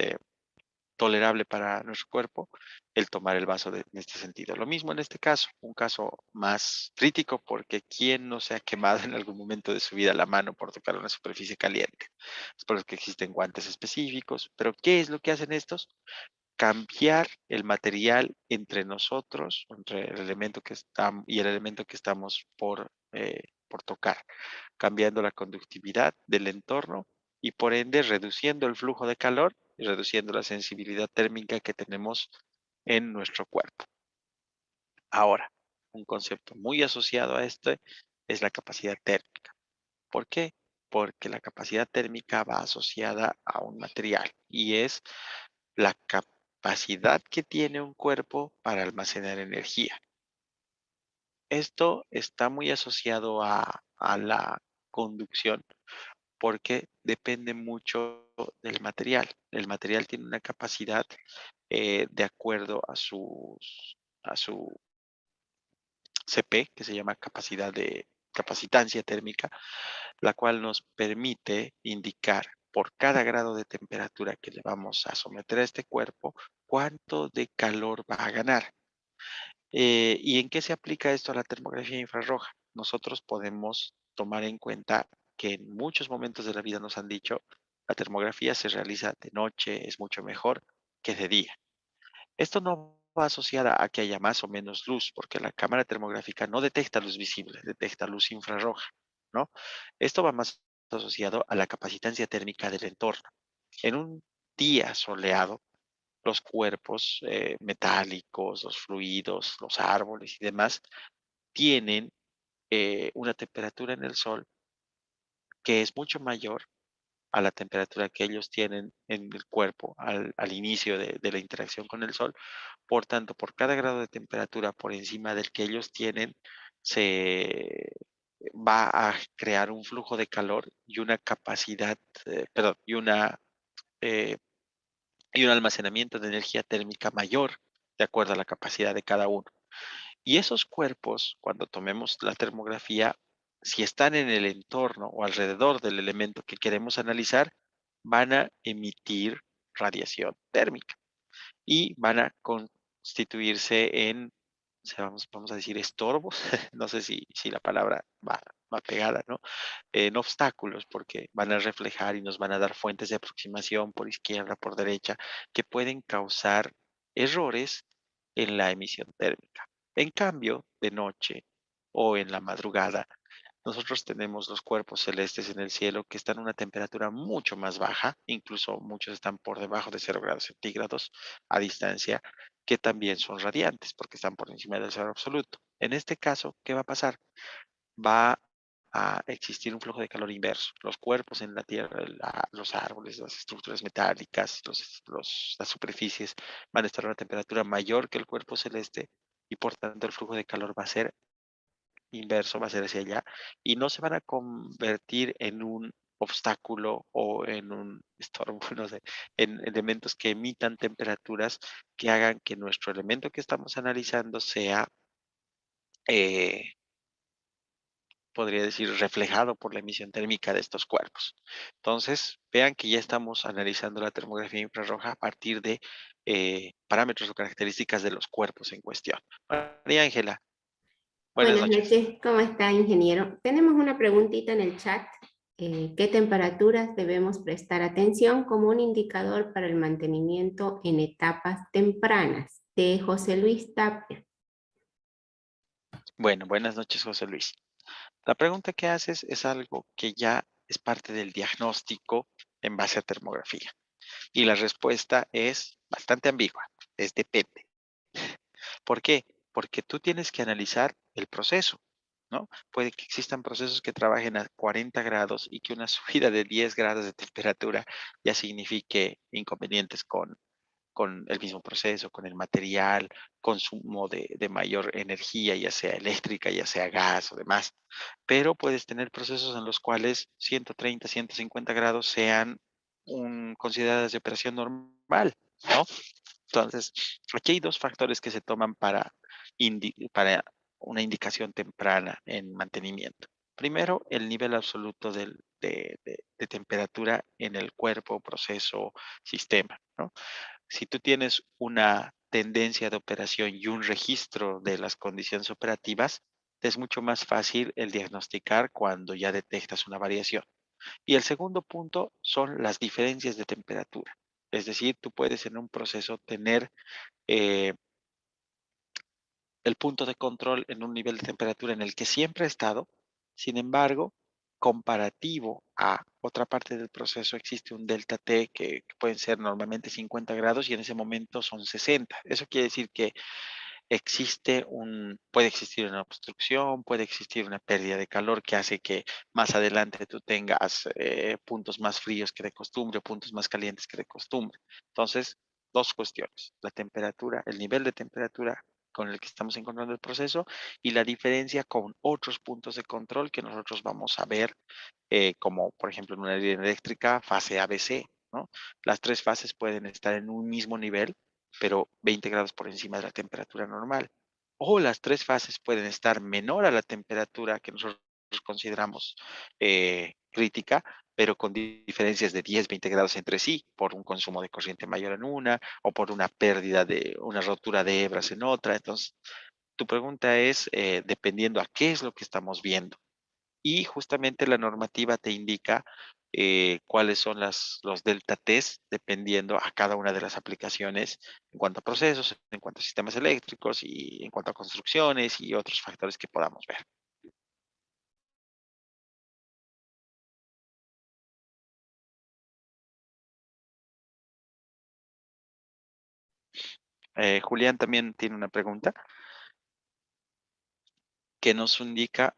tolerable para nuestro cuerpo el tomar el vaso en este sentido. Lo mismo en este caso, un caso más crítico porque ¿quién no se ha quemado en algún momento de su vida la mano por tocar una superficie caliente? Es por eso que existen guantes específicos, pero ¿qué es lo que hacen estos? Cambiar el material entre nosotros, entre el elemento que estamos y el elemento que estamos por tocar, cambiando la conductividad del entorno y por ende reduciendo el flujo de calor y reduciendo la sensibilidad térmica que tenemos en nuestro cuerpo. Ahora, un concepto muy asociado a este es la capacidad térmica. ¿Por qué? Porque la capacidad térmica va asociada a un material y es la capacidad que tiene un cuerpo para almacenar energía. Esto está muy asociado a la conducción porque depende mucho del material. El material tiene una capacidad de acuerdo a su CP, que se llama capacidad de capacitancia térmica, la cual nos permite indicar por cada grado de temperatura que le vamos a someter a este cuerpo, cuánto de calor va a ganar. ¿Y en qué se aplica esto a la termografía infrarroja? Nosotros podemos tomar en cuenta que en muchos momentos de la vida nos han dicho, la termografía se realiza de noche, es mucho mejor que de día. Esto no va asociada a que haya más o menos luz, porque la cámara termográfica no detecta luz visible, detecta luz infrarroja, ¿no? Esto va más asociado a la capacitancia térmica del entorno. En un día soleado, los cuerpos metálicos, los fluidos, los árboles y demás tienen una temperatura en el sol que es mucho mayor a la temperatura que ellos tienen en el cuerpo al inicio de la interacción con el sol. Por tanto, por cada grado de temperatura por encima del que ellos tienen, se va a crear un flujo de calor y una capacidad, perdón, eh, y un almacenamiento de energía térmica mayor de acuerdo a la capacidad de cada uno. Y esos cuerpos, cuando tomemos la termografía, si están en el entorno o alrededor del elemento que queremos analizar, van a emitir radiación térmica y van a constituirse en, o sea, vamos a decir, estorbos, no sé si la palabra va pegada, ¿no? En obstáculos, porque van a reflejar y nos van a dar fuentes de aproximación por izquierda, por derecha, que pueden causar errores en la emisión térmica. En cambio, de noche o en la madrugada, nosotros tenemos los cuerpos celestes en el cielo que están a una temperatura mucho más baja, incluso muchos están por debajo de 0 °C a distancia, que también son radiantes porque están por encima del cero absoluto. En este caso, ¿qué va a pasar? Va a existir un flujo de calor inverso. Los cuerpos en la Tierra, los árboles, las estructuras metálicas, las superficies van a estar a una temperatura mayor que el cuerpo celeste y por tanto el flujo de calor va a ser inverso, va a ser hacia allá, y no se van a convertir en un obstáculo o en un estorbo, no sé, en elementos que emitan temperaturas que hagan que nuestro elemento que estamos analizando sea, eh, podría decir, reflejado por la emisión térmica de estos cuerpos. Entonces, vean que ya estamos analizando la termografía infrarroja a partir de parámetros o características de los cuerpos en cuestión. María Ángela, buenas
Buenas
noches.
noches, ¿cómo está, ingeniero? Tenemos una preguntita en el chat. ¿Qué temperaturas debemos prestar atención como un indicador para el mantenimiento en etapas tempranas? De José Luis Tapia.
Bueno, buenas noches, José Luis. La pregunta que haces es algo que ya es parte del diagnóstico en base a termografía. Y la respuesta es bastante ambigua, es depende. ¿Por qué? Porque tú tienes que analizar el proceso, ¿no? Puede que existan procesos que trabajen a 40 grados y que una subida de 10 grados de temperatura ya signifique inconvenientes con el mismo proceso, con el material, consumo de mayor energía, ya sea eléctrica, ya sea gas o demás. Pero puedes tener procesos en los cuales 130, 150 grados sean consideradas de operación normal, ¿no? Entonces, aquí hay dos factores que se toman para una indicación temprana en mantenimiento. Primero, el nivel absoluto de temperatura en el cuerpo, proceso, sistema, ¿no? Si tú tienes una tendencia de operación y un registro de las condiciones operativas, es mucho más fácil el diagnosticar cuando ya detectas una variación. Y el segundo punto son las diferencias de temperatura. Es decir, tú puedes en un proceso tener eh, el punto de control en un nivel de temperatura en el que siempre ha estado. Sin embargo, comparativo a otra parte del proceso existe un delta T que pueden ser normalmente 50 grados y en ese momento son 60. Eso quiere decir que puede existir una obstrucción, puede existir una pérdida de calor que hace que más adelante tú tengas puntos más fríos que de costumbre, puntos más calientes que de costumbre. Entonces, dos cuestiones, la temperatura, el nivel de temperatura con el que estamos encontrando el proceso y la diferencia con otros puntos de control que nosotros vamos a ver, como por ejemplo en una línea eléctrica, fase ABC, ¿no? Las tres fases pueden estar en un mismo nivel, pero 20 grados por encima de la temperatura normal. O las tres fases pueden estar menor a la temperatura que nosotros consideramos crítica, pero con diferencias de 10, 20 grados entre sí, por un consumo de corriente mayor en una, o por una pérdida de una rotura de hebras en otra. Entonces, tu pregunta es, dependiendo a qué es lo que estamos viendo. Y justamente la normativa te indica cuáles son los delta T's dependiendo a cada una de las aplicaciones en cuanto a procesos, en cuanto a sistemas eléctricos y en cuanto a construcciones y otros factores que podamos ver. Julián también tiene una pregunta que nos indica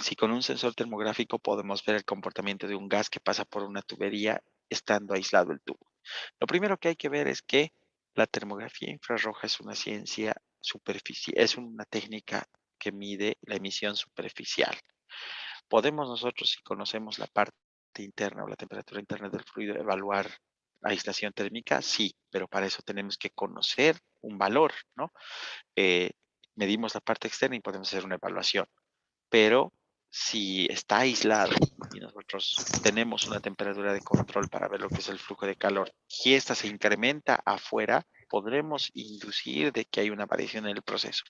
si con un sensor termográfico podemos ver el comportamiento de un gas que pasa por una tubería estando aislado el tubo. Lo primero que hay que ver es que la termografía infrarroja es una ciencia superficial, es una técnica que mide la emisión superficial. Podemos nosotros, si conocemos la parte interna o la temperatura interna del fluido, evaluar la aislación térmica, sí, pero para eso tenemos que conocer un valor, ¿no? Eh, medimos la parte externa y podemos hacer una evaluación, pero si está aislado y nosotros tenemos una temperatura de control para ver lo que es el flujo de calor y esta se incrementa afuera, podremos inducir de que hay una variación en el proceso,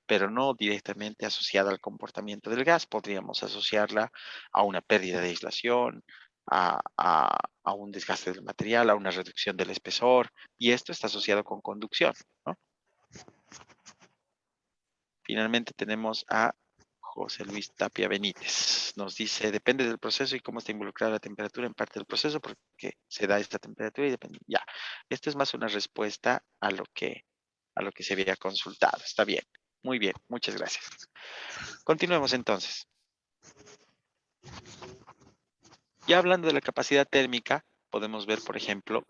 pero no directamente asociada al comportamiento del gas. Podríamos asociarla a una pérdida de aislación, a un desgaste del material, a una reducción del espesor, y esto está asociado con conducción, ¿no? Finalmente tenemos a José Luis Tapia Benítez. Nos dice, depende del proceso y cómo está involucrada la temperatura en parte del proceso, porque se da esta temperatura y depende. Ya, esta es más una respuesta a lo que se había consultado. Está bien, muy bien, muchas gracias. Continuemos entonces. Ya hablando de la capacidad térmica, podemos ver, por ejemplo,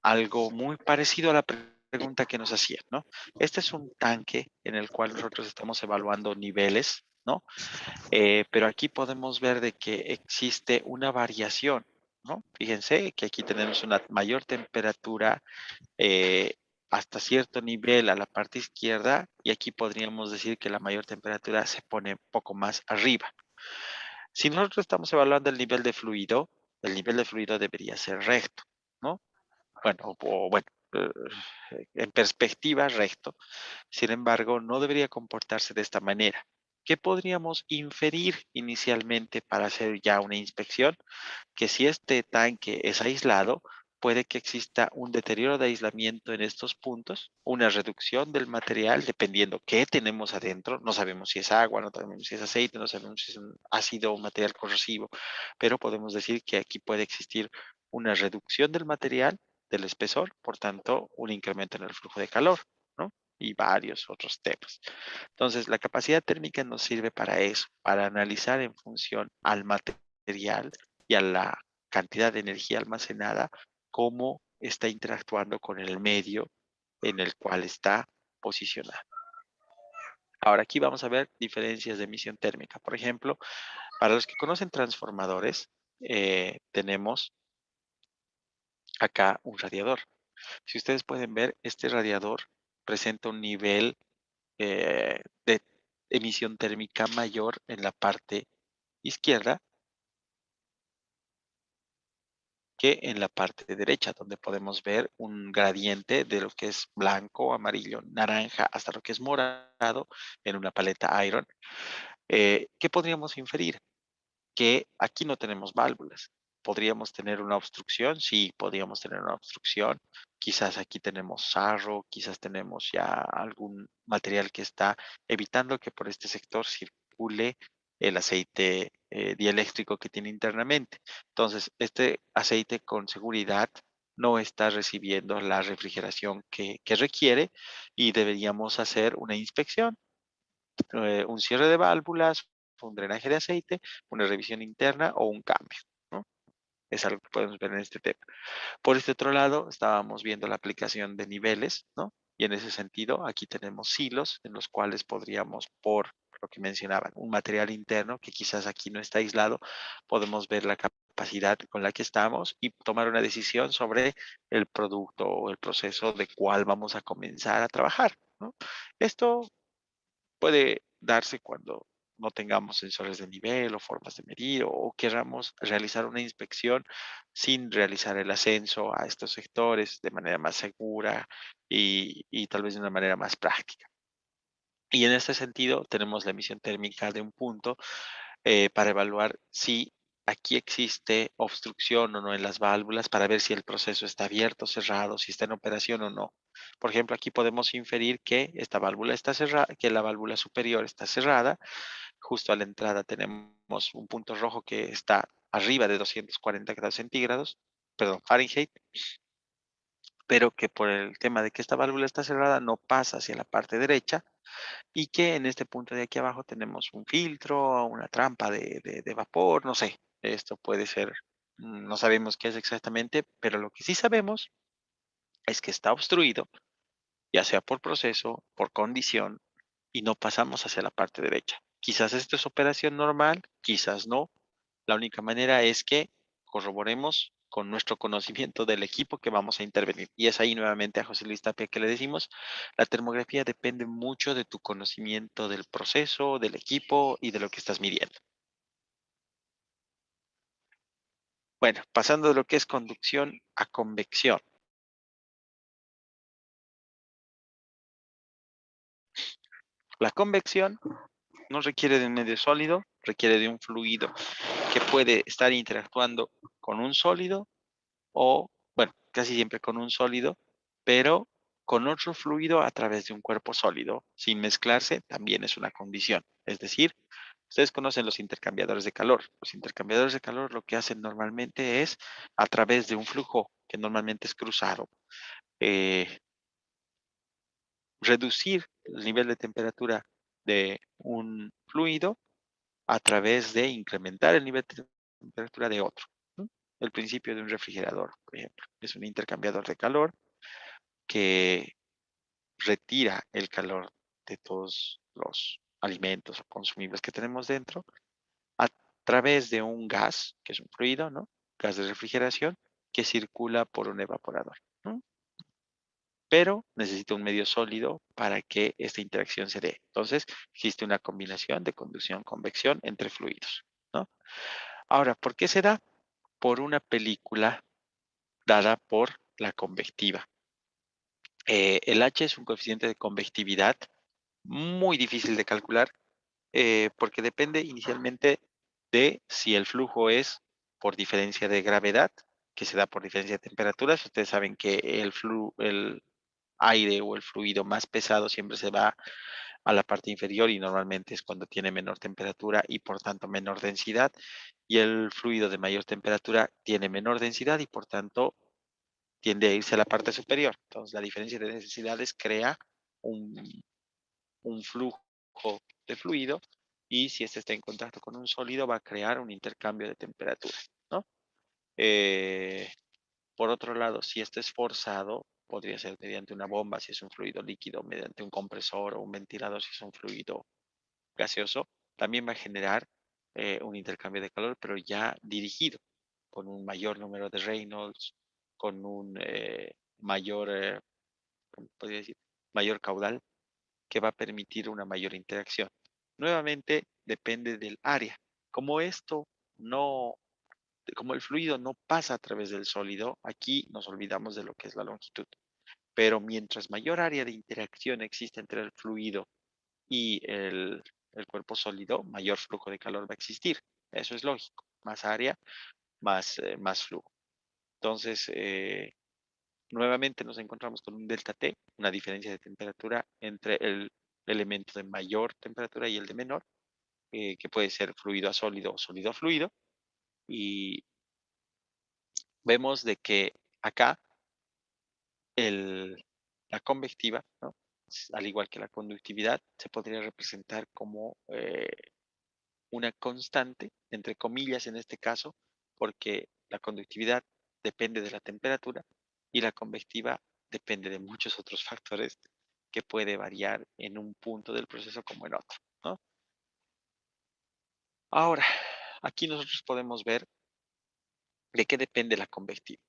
algo muy parecido a la pregunta que nos hacían, ¿no? Este es un tanque en el cual nosotros estamos evaluando niveles, ¿no? Pero aquí podemos ver de que existe una variación, ¿no? Fíjense que aquí tenemos una mayor temperatura eh, hasta cierto nivel a la parte izquierda y aquí podríamos decir que la mayor temperatura se pone un poco más arriba. Si nosotros estamos evaluando el nivel de fluido debería ser recto, ¿no? Bueno, bueno, en perspectiva recto. Sin embargo, no debería comportarse de esta manera. ¿Qué podríamos inferir inicialmente para hacer ya una inspección? Que si este tanque es aislado, puede que exista un deterioro de aislamiento en estos puntos, una reducción del material, dependiendo qué tenemos adentro. No sabemos si es agua, no sabemos si es aceite, no sabemos si es un ácido o material corrosivo, pero podemos decir que aquí puede existir una reducción del material, del espesor, por tanto, un incremento en el flujo de calor, ¿no? Y varios otros temas. Entonces, la capacidad térmica nos sirve para eso, para analizar en función al material y a la cantidad de energía almacenada, cómo está interactuando con el medio en el cual está posicionado. Ahora aquí vamos a ver diferencias de emisión térmica. Por ejemplo, para los que conocen transformadores, tenemos acá un radiador. Si ustedes pueden ver, este radiador presenta un nivel de emisión térmica mayor en la parte izquierda que en la parte derecha, donde podemos ver un gradiente de lo que es blanco, amarillo, naranja, hasta lo que es morado en una paleta Iron. ¿Qué podríamos inferir? Que aquí no tenemos válvulas. ¿Podríamos tener una obstrucción? Sí, podríamos tener una obstrucción. Quizás aquí tenemos sarro, quizás tenemos ya algún material que está evitando que por este sector circule el aceite dieléctrico que tiene internamente. Entonces, este aceite con seguridad no está recibiendo la refrigeración que requiere y deberíamos hacer una inspección, un cierre de válvulas, un drenaje de aceite, una revisión interna o un cambio, ¿no? Es algo que podemos ver en este tema. Por este otro lado, estábamos viendo la aplicación de niveles, ¿no? Y en ese sentido, aquí tenemos silos en los cuales podríamos, por lo que mencionaban, un material interno que quizás aquí no está aislado, podemos ver la capacidad con la que estamos y tomar una decisión sobre el producto o el proceso de cuál vamos a comenzar a trabajar, ¿no? Esto puede darse cuando no tengamos sensores de nivel o formas de medir o queramos realizar una inspección sin realizar el ascenso a estos sectores de manera más segura y tal vez de una manera más práctica. Y en este sentido tenemos la emisión térmica de un punto para evaluar si aquí existe obstrucción o no en las válvulas para ver si el proceso está abierto, cerrado, si está en operación o no. Por ejemplo, aquí podemos inferir que esta válvula está cerrada, que la válvula superior está cerrada. Justo a la entrada tenemos un punto rojo que está arriba de 240 grados centígrados, perdón, Fahrenheit, pero que por el tema de que esta válvula está cerrada no pasa hacia la parte derecha y que en este punto de aquí abajo tenemos un filtro, una trampa de vapor, no sé, esto puede ser, no sabemos qué es exactamente, pero lo que sí sabemos es que está obstruido, ya sea por proceso, por condición, y no pasamos hacia la parte derecha. Quizás esto es operación normal, quizás no. La única manera es que corroboremos con nuestro conocimiento del equipo que vamos a intervenir. Y es ahí nuevamente a José Luis Tapia que le decimos, la termografía depende mucho de tu conocimiento del proceso, del equipo y de lo que estás midiendo. Bueno, pasando de lo que es conducción a convección. La convección no requiere de un medio sólido, requiere de un fluido que puede estar interactuando con un sólido o, bueno, casi siempre con un sólido, pero con otro fluido a través de un cuerpo sólido, sin mezclarse, también es una condición. Es decir, ustedes conocen los intercambiadores de calor. Los intercambiadores de calor lo que hacen normalmente es, a través de un flujo que normalmente es cruzado, eh, reducir el nivel de temperatura de un fluido a través de incrementar el nivel de temperatura de otro, ¿no? El principio de un refrigerador, por ejemplo, es un intercambiador de calor que retira el calor de todos los alimentos o consumibles que tenemos dentro a través de un gas, que es un fluido, ¿no? Gas de refrigeración, que circula por un evaporador, ¿no? Pero necesita un medio sólido para que esta interacción se dé. Entonces, existe una combinación de conducción-convección entre fluidos, ¿no? Ahora, ¿por qué se da? Por una película dada por la convectiva. El H es un coeficiente de convectividad muy difícil de calcular porque depende inicialmente de si el flujo es por diferencia de gravedad, que se da por diferencia de temperaturas. Ustedes saben que el aire o el fluido más pesado siempre se va a la parte inferior y normalmente es cuando tiene menor temperatura y por tanto menor densidad. Y el fluido de mayor temperatura tiene menor densidad y por tanto tiende a irse a la parte superior. Entonces la diferencia de densidades crea un, un flujo de fluido y si este está en contacto con un sólido va a crear un intercambio de temperatura, ¿no? Eh, por otro lado, si este es forzado, podría ser mediante una bomba si es un fluido líquido, mediante un compresor o un ventilador si es un fluido gaseoso, también va a generar un intercambio de calor, pero ya dirigido, con un mayor número de Reynolds, con un mayor, ¿cómo podría decir? Mayor caudal que va a permitir una mayor interacción. Nuevamente, depende del área. Como esto no, como el fluido no pasa a través del sólido, aquí nos olvidamos de lo que es la longitud. Pero mientras mayor área de interacción existe entre el fluido y el cuerpo sólido, mayor flujo de calor va a existir. Eso es lógico. Más área, más flujo. Entonces, nuevamente nos encontramos con un delta T, una diferencia de temperatura entre el elemento de mayor temperatura y el de menor, que puede ser fluido a sólido o sólido a fluido. Y vemos de que acá la convectiva, ¿no? Al igual que la conductividad, se podría representar como una constante, entre comillas en este caso, porque la conductividad depende de la temperatura y la convectiva depende de muchos otros factores que puede variar en un punto del proceso como en otro, ¿no? Ahora, aquí nosotros podemos ver de qué depende la convectiva.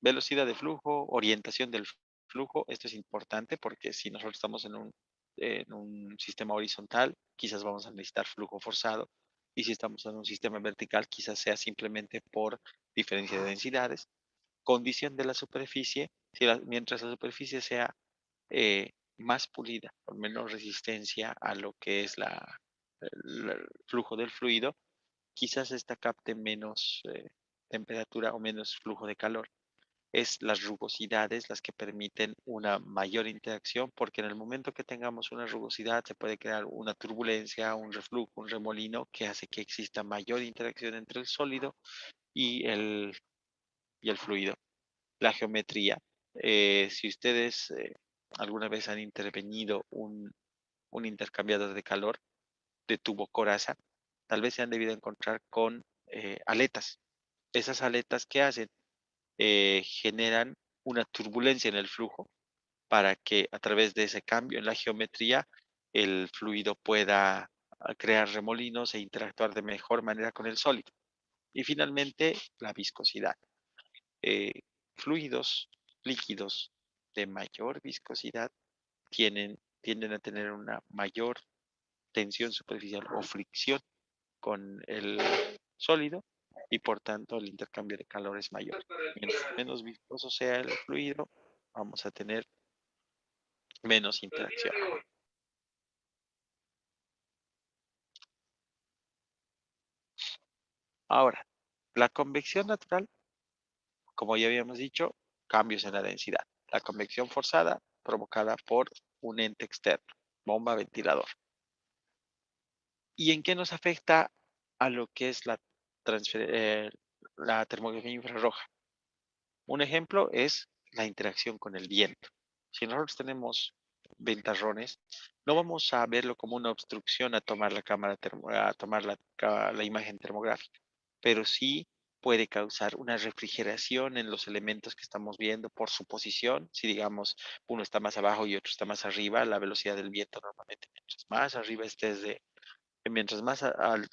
Velocidad de flujo, orientación del flujo, esto es importante porque si nosotros estamos en un sistema horizontal, quizás vamos a necesitar flujo forzado, y si estamos en un sistema vertical, quizás sea simplemente por diferencia de densidades. Condición de la superficie, mientras la superficie sea más pulida, con menos resistencia a lo que es el flujo del fluido, quizás esta capte menos temperatura o menos flujo de calor. Es las rugosidades las que permiten una mayor interacción, porque en el momento que tengamos una rugosidad se puede crear una turbulencia, un reflujo, un remolino que hace que exista mayor interacción entre el sólido y el fluido. La geometría. Si ustedes alguna vez han intervenido un intercambiador de calor de tubo coraza, tal vez se han debido encontrar con aletas. Esas aletas que hacen generan una turbulencia en el flujo para que a través de ese cambio en la geometría el fluido pueda crear remolinos e interactuar de mejor manera con el sólido. Y finalmente, la viscosidad. Eh, Fluidos líquidos de mayor viscosidad tienden a tener una mayor tensión superficial o fricción con el sólido y por tanto el intercambio de calor es mayor. Mientras menos viscoso sea el fluido, vamos a tener menos interacción. Ahora, la convección natural, como ya habíamos dicho, cambios en la densidad. La convección forzada provocada por un ente externo, bomba, ventilador. ¿Y en qué nos afecta a lo que es la termografía infrarroja? Un ejemplo es la interacción con el viento. Si nosotros tenemos ventarrones, no vamos a verlo como una obstrucción a tomar la cámara a tomar la imagen termográfica, pero sí puede causar una refrigeración en los elementos que estamos viendo por su posición. Si digamos uno está más abajo y otro está más arriba, la velocidad del viento normalmente mientras más arriba estés mientras más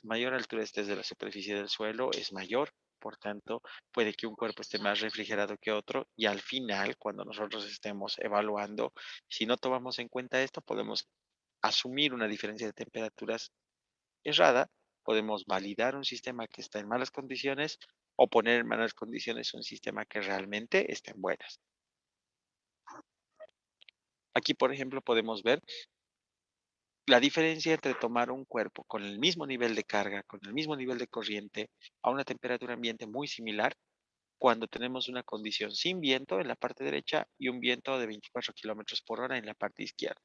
mayor altura estés de la superficie del suelo es mayor. Por tanto, puede que un cuerpo esté más refrigerado que otro y al final, cuando nosotros estemos evaluando, si no tomamos en cuenta esto, podemos asumir una diferencia de temperaturas errada, podemos validar un sistema que está en malas condiciones o poner en malas condiciones un sistema que realmente está en buenas. Aquí, por ejemplo, podemos ver la diferencia entre tomar un cuerpo con el mismo nivel de carga, con el mismo nivel de corriente, a una temperatura ambiente muy similar, cuando tenemos una condición sin viento en la parte derecha y un viento de 24 kilómetros por hora en la parte izquierda.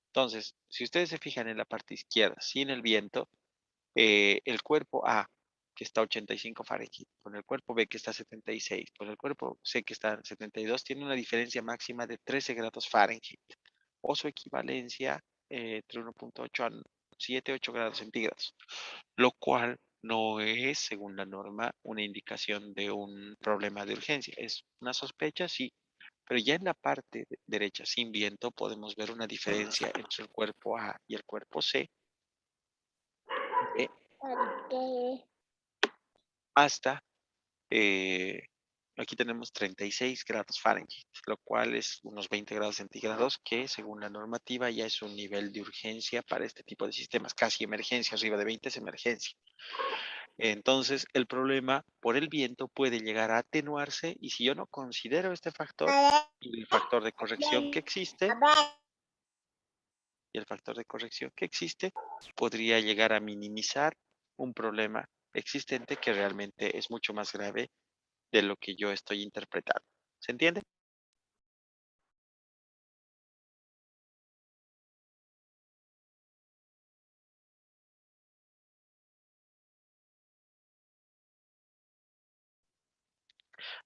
Entonces, si ustedes se fijan en la parte izquierda, sin el viento, el cuerpo A, que está a 85 Fahrenheit, con el cuerpo B, que está a 76, con el cuerpo C, que está a 72, tiene una diferencia máxima de 13 grados Fahrenheit, o su equivalencia entre 1.8 a 7, 8 grados centígrados, lo cual no es, según la norma, una indicación de un problema de urgencia. Es una sospecha, sí, pero ya en la parte derecha, sin viento, podemos ver una diferencia entre el cuerpo A y el cuerpo C de hasta, eh, aquí tenemos 36 grados Fahrenheit, lo cual es unos 20 grados centígrados, que según la normativa ya es un nivel de urgencia para este tipo de sistemas, casi emergencia, arriba de 20 es emergencia. Entonces, el problema por el viento puede llegar a atenuarse y si yo no considero este factor y el factor de corrección que existe, podría llegar a minimizar un problema existente que realmente es mucho más grave de lo que yo estoy interpretando. ¿Se entiende?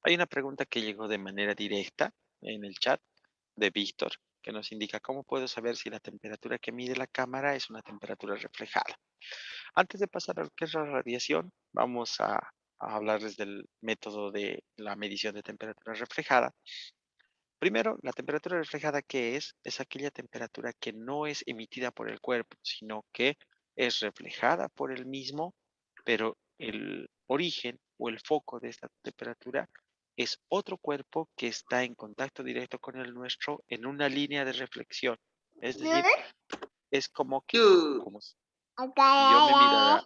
Hay una pregunta que llegó de manera directa en el chat de Víctor, que nos indica cómo puedo saber si la temperatura que mide la cámara es una temperatura reflejada. Antes de pasar a lo que es la radiación, vamos a hablarles del método de la medición de temperatura reflejada. Primero, la temperatura reflejada, ¿qué es? Es aquella temperatura que no es emitida por el cuerpo, sino que es reflejada por el mismo, pero el origen o el foco de esta temperatura es otro cuerpo que está en contacto directo con el nuestro en una línea de reflexión. Es decir, es como que, como si yo me mirara,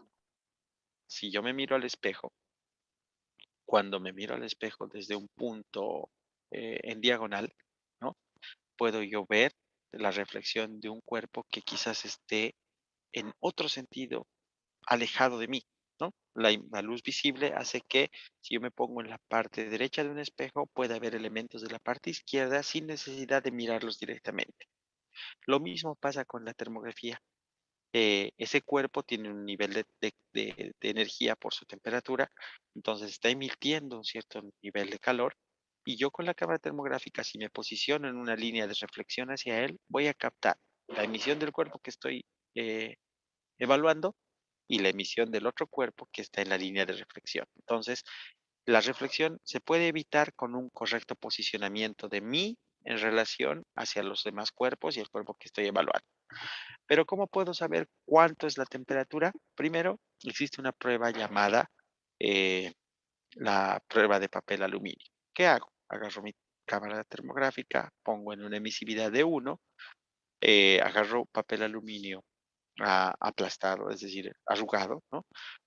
si yo me miro al espejo, cuando me miro al espejo desde un punto en diagonal, ¿no? Puedo yo ver la reflexión de un cuerpo que quizás esté en otro sentido, alejado de mí, ¿no? La luz visible hace que si yo me pongo en la parte derecha de un espejo, pueda ver elementos de la parte izquierda sin necesidad de mirarlos directamente. Lo mismo pasa con la termografía. Ese cuerpo tiene un nivel de energía por su temperatura, entonces está emitiendo un cierto nivel de calor y yo con la cámara termográfica, si me posiciono en una línea de reflexión hacia él, voy a captar la emisión del cuerpo que estoy eh, evaluando y la emisión del otro cuerpo que está en la línea de reflexión. Entonces, la reflexión se puede evitar con un correcto posicionamiento de mí en relación hacia los demás cuerpos y el cuerpo que estoy evaluando. Pero ¿cómo puedo saber cuánto es la temperatura? Primero, existe una prueba llamada eh, la prueba de papel aluminio. ¿Qué hago? Agarro mi cámara termográfica, pongo en una emisividad de 1, agarro papel aluminio aplastado, es decir, arrugado, ¿no?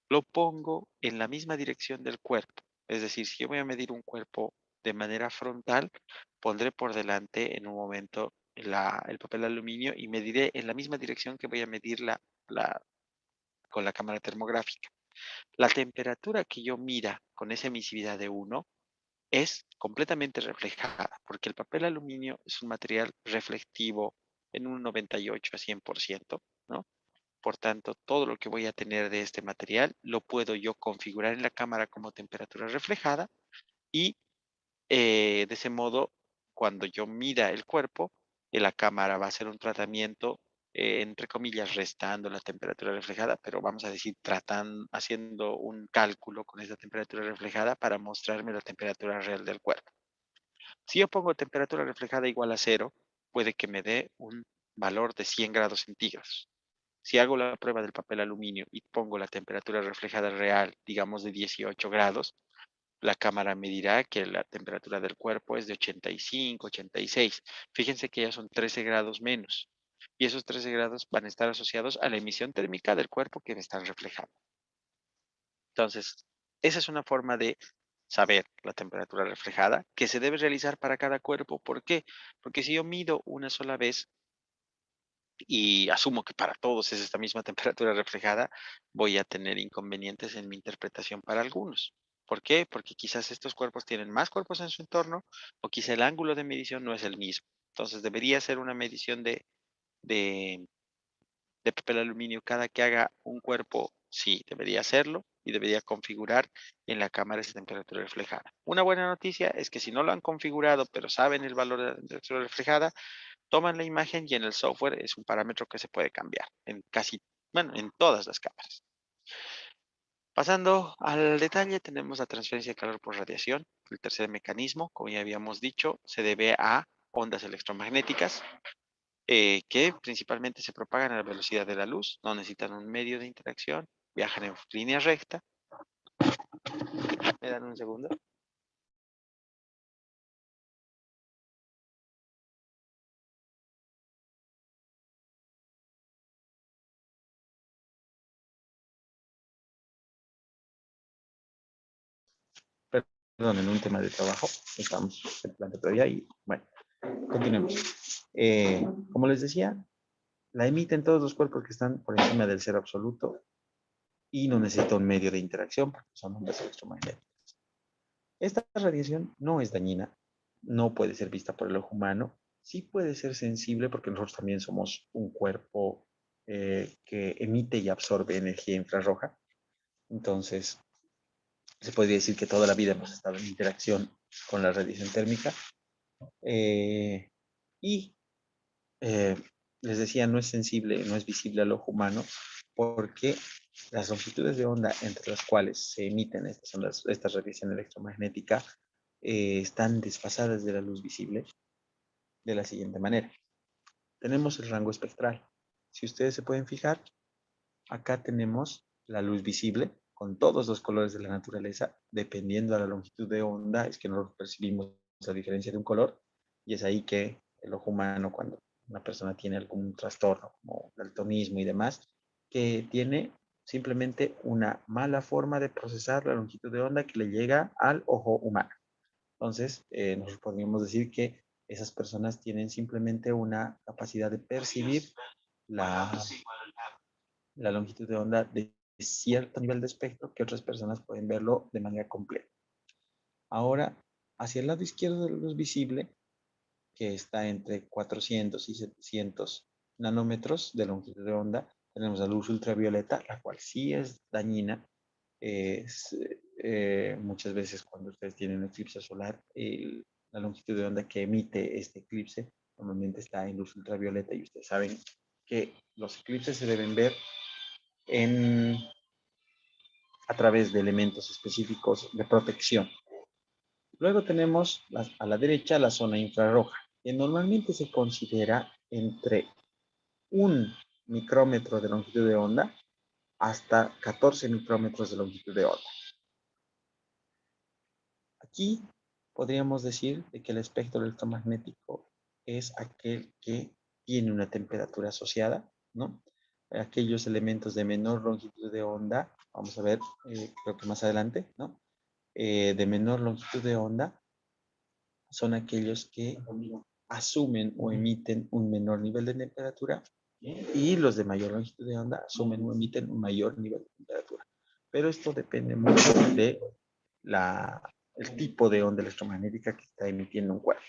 Lo pongo en la misma dirección del cuerpo. Es decir, si yo voy a medir un cuerpo de manera frontal, pondré por delante en un momento el papel aluminio y mediré en la misma dirección que voy a medir la, con la cámara termográfica. La temperatura que yo mida con esa emisividad de 1 es completamente reflejada, porque el papel aluminio es un material reflectivo en un 98 a 100%, ¿no? Por tanto, todo lo que voy a tener de este material lo puedo yo configurar en la cámara como temperatura reflejada y de ese modo, cuando yo mida el cuerpo, la cámara va a hacer un tratamiento entre comillas, restando la temperatura reflejada, pero vamos a decir, haciendo un cálculo con esa temperatura reflejada para mostrarme la temperatura real del cuerpo. Si yo pongo temperatura reflejada igual a 0, puede que me dé un valor de 100 grados centígrados. Si hago la prueba del papel aluminio y pongo la temperatura reflejada real, digamos de 18 grados, la cámara me dirá que la temperatura del cuerpo es de 85, 86. Fíjense que ya son 13 grados menos. Y esos 13 grados van a estar asociados a la emisión térmica del cuerpo que me están reflejando. Entonces, esa es una forma de saber la temperatura reflejada que se debe realizar para cada cuerpo. ¿Por qué? Porque si yo mido una sola vez y asumo que para todos es esta misma temperatura reflejada, voy a tener inconvenientes en mi interpretación para algunos. ¿Por qué? Porque quizás estos cuerpos tienen más cuerpos en su entorno o quizá el ángulo de medición no es el mismo. Entonces debería ser una medición de, de papel aluminio cada que haga un cuerpo. Sí, debería hacerlo y debería configurar en la cámara esa temperatura reflejada. Una buena noticia es que si no lo han configurado, pero saben el valor de la temperatura reflejada, toman la imagen y en el software es un parámetro que se puede cambiar en casi, bueno, en todas las cámaras. Pasando al detalle, tenemos la transferencia de calor por radiación. El tercer mecanismo, como ya habíamos dicho, se debe a ondas electromagnéticas que principalmente se propagan a la velocidad de la luz, no necesitan un medio de interacción, viajan en línea recta. ¿Me dan un segundo? Perdón, en un tema de trabajo, estamos en planta todavía y bueno, continuemos. Como les decía, la emiten todos los cuerpos que están por encima del cero absoluto y no necesita un medio de interacción porque son ondas electromagnéticas. Esta radiación no es dañina, no puede ser vista por el ojo humano, sí puede ser sensible porque nosotros también somos un cuerpo que emite y absorbe energía infrarroja. Entonces, se podría decir que toda la vida hemos estado en interacción con la radiación térmica. Eh, y eh, les decía, no es sensible, no es visible al ojo humano porque las longitudes de onda entre las cuales se emiten esta radiación electromagnética están desfasadas de la luz visible de la siguiente manera. Tenemos el rango espectral. Si ustedes se pueden fijar, acá tenemos la luz visible con todos los colores de la naturaleza, dependiendo de la longitud de onda, es que no percibimos la diferencia de un color, y es ahí que el ojo humano, cuando una persona tiene algún trastorno como daltonismo y demás, que tiene simplemente una mala forma de procesar la longitud de onda que le llega al ojo humano. Entonces, nosotros podríamos decir que esas personas tienen simplemente una capacidad de percibir la, la longitud de onda de cierto nivel de espectro que otras personas pueden verlo de manera completa. Ahora, hacia el lado izquierdo de la luz visible, que está entre 400 y 700 nanómetros de longitud de onda, tenemos la luz ultravioleta, la cual sí es dañina. Muchas veces cuando ustedes tienen un eclipse solar, la longitud de onda que emite este eclipse normalmente está en luz ultravioleta y ustedes saben que los eclipses se deben ver en, a través de elementos específicos de protección. Luego tenemos a la derecha la zona infrarroja, que normalmente se considera entre un micrómetro de longitud de onda hasta 14 micrómetros de longitud de onda. Aquí podríamos decir de que el espectro electromagnético es aquel que tiene una temperatura asociada, ¿no? Aquellos elementos de menor longitud de onda, vamos a ver, creo que más adelante, ¿no? De menor longitud de onda son aquellos que asumen o emiten un menor nivel de temperatura y los de mayor longitud de onda asumen o emiten un mayor nivel de temperatura. Pero esto depende mucho de el tipo de onda electromagnética que está emitiendo un cuerpo.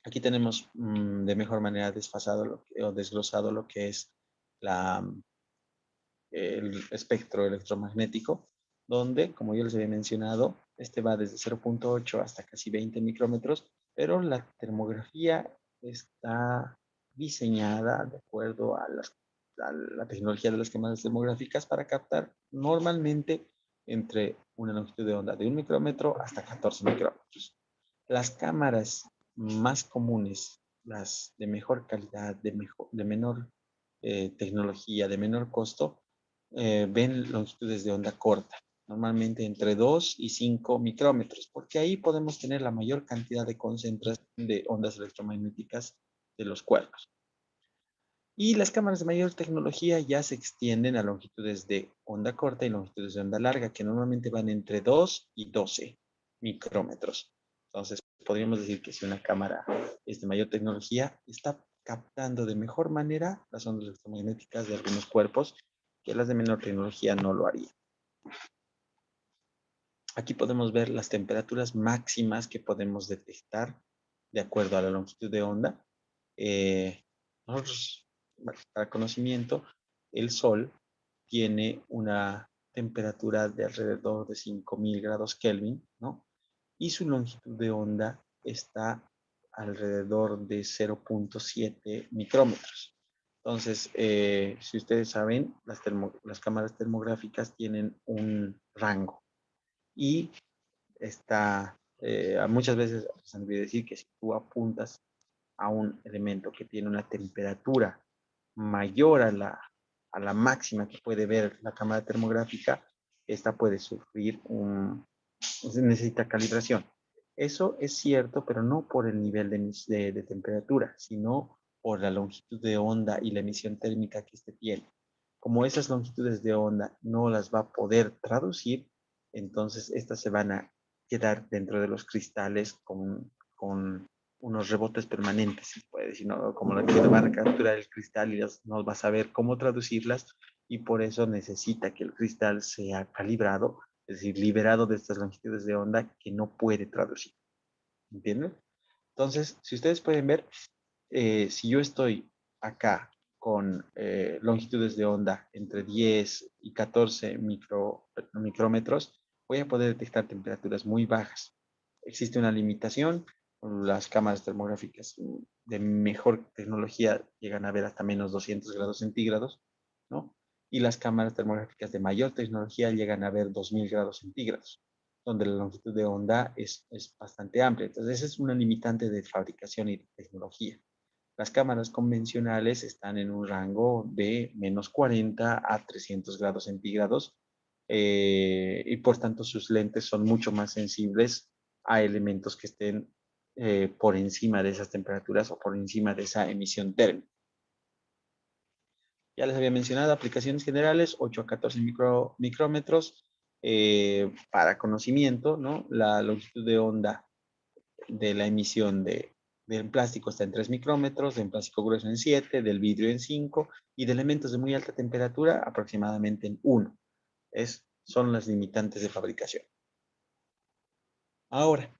Aquí tenemos de mejor manera desfasado o desglosado lo que es el espectro electromagnético, donde, como yo les había mencionado, este va desde 0.8 hasta casi 20 micrómetros, pero la termografía está
diseñada de acuerdo a la tecnología de las cámaras termográficas para captar normalmente entre una longitud de onda de 1 micrómetro hasta 14 micrómetros. Las cámaras más comunes, las de mejor calidad, de menor tecnología, de menor costo, ven longitudes de onda corta, normalmente entre 2 y 5 micrómetros, porque ahí podemos tener la mayor cantidad de concentración de ondas electromagnéticas de los cuerpos. Y las cámaras de mayor tecnología ya se extienden a longitudes de onda corta y longitudes de onda larga, que normalmente van entre 2 y 12 micrómetros. Entonces, podríamos decir que si una cámara es de mayor tecnología, está captando de mejor manera las ondas electromagnéticas de algunos cuerpos que las de menor tecnología no lo harían. Aquí podemos ver las temperaturas máximas que podemos detectar de acuerdo a la longitud de onda. Nosotros, para conocimiento, el Sol tiene una temperatura de alrededor de 5000 grados Kelvin, ¿no? Y su longitud de onda está alrededor de 0.7 micrómetros. Entonces, si ustedes saben, las cámaras termográficas tienen un rango y muchas veces se olvida decir que si tú apuntas a un elemento que tiene una temperatura mayor a la máxima que puede ver la cámara termográfica, esta puede sufrir necesita calibración. Eso es cierto, pero no por el nivel de temperatura, sino por la longitud de onda y la emisión térmica que este tiene. Como esas longitudes de onda no las va a poder traducir, entonces estas se van a quedar dentro de los cristales con unos rebotes permanentes, se puede decir, ¿no? Como la que van a capturar el cristal y no va a saber cómo traducirlas, y por eso necesita que el cristal sea calibrado, es decir, liberado de estas longitudes de onda que no puede traducir. ¿Entienden? Entonces, si ustedes pueden ver, si yo estoy acá con longitudes de onda entre 10 y 14 micrómetros, voy a poder detectar temperaturas muy bajas. Existe una limitación. Las cámaras termográficas de mejor tecnología llegan a ver hasta menos 200 grados centígrados, ¿no? Y las cámaras termográficas de mayor tecnología llegan a ver 2000 grados centígrados, donde la longitud de onda es bastante amplia. Entonces, esa es una limitante de fabricación y de tecnología. Las cámaras convencionales están en un rango de menos 40 a 300 grados centígrados, y por tanto sus lentes son mucho más sensibles a elementos que estén por encima de esas temperaturas o por encima de esa emisión térmica. Ya les había mencionado aplicaciones generales, 8 a 14 micrómetros. Para conocimiento, ¿no? La longitud de onda de la emisión del plástico está en 3 micrómetros, del plástico grueso en 7, del vidrio en 5 y de elementos de muy alta temperatura aproximadamente en 1. Son las limitantes de fabricación. Ahora,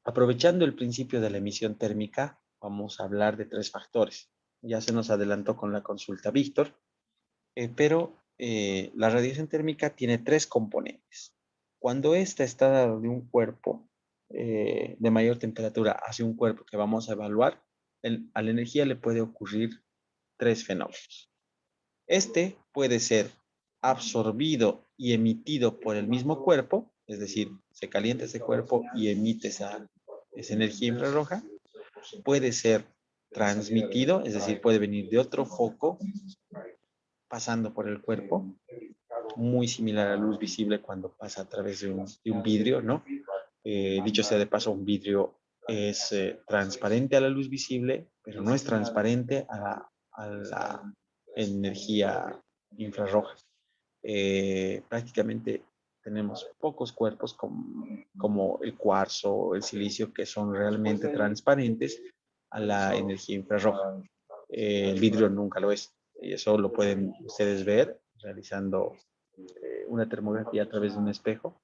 aprovechando el principio de la emisión térmica, vamos a hablar de 3 factores. Ya se nos adelantó con la consulta Víctor, pero la radiación térmica tiene 3 componentes. Cuando esta está dada de un cuerpo de mayor temperatura hacia un cuerpo que vamos a evaluar, a la energía le puede ocurrir 3 fenómenos. Este puede ser absorbido y emitido por el mismo cuerpo, es decir, se calienta ese cuerpo y emite esa energía infrarroja. Puede ser transmitido, es decir, puede venir de otro foco pasando por el cuerpo, muy similar a la luz visible cuando pasa a través de un vidrio, ¿no? Dicho sea de paso, un vidrio es transparente a la luz visible, pero no es transparente a la energía infrarroja. Prácticamente tenemos pocos cuerpos como el cuarzo o el silicio que son realmente transparentes a la energía infrarroja. El vidrio nunca lo es, y eso lo pueden ustedes ver realizando una termografía a través de un espejo.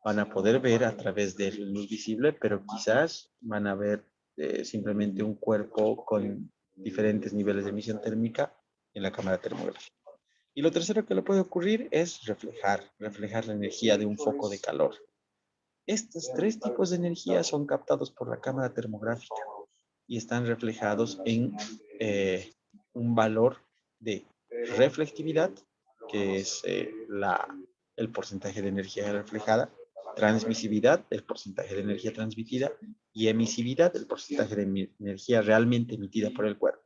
Van a poder ver a través de la luz visible, pero quizás van a ver simplemente un cuerpo con diferentes niveles de emisión térmica en la cámara termográfica. Y lo tercero que le puede ocurrir es reflejar la energía de un foco de calor. Estos 3 tipos de energía son captados por la cámara termográfica y están reflejados en un valor de reflectividad, que es el porcentaje de energía reflejada, transmisividad, el porcentaje de energía transmitida, y emisividad, el porcentaje de energía realmente emitida por el cuerpo.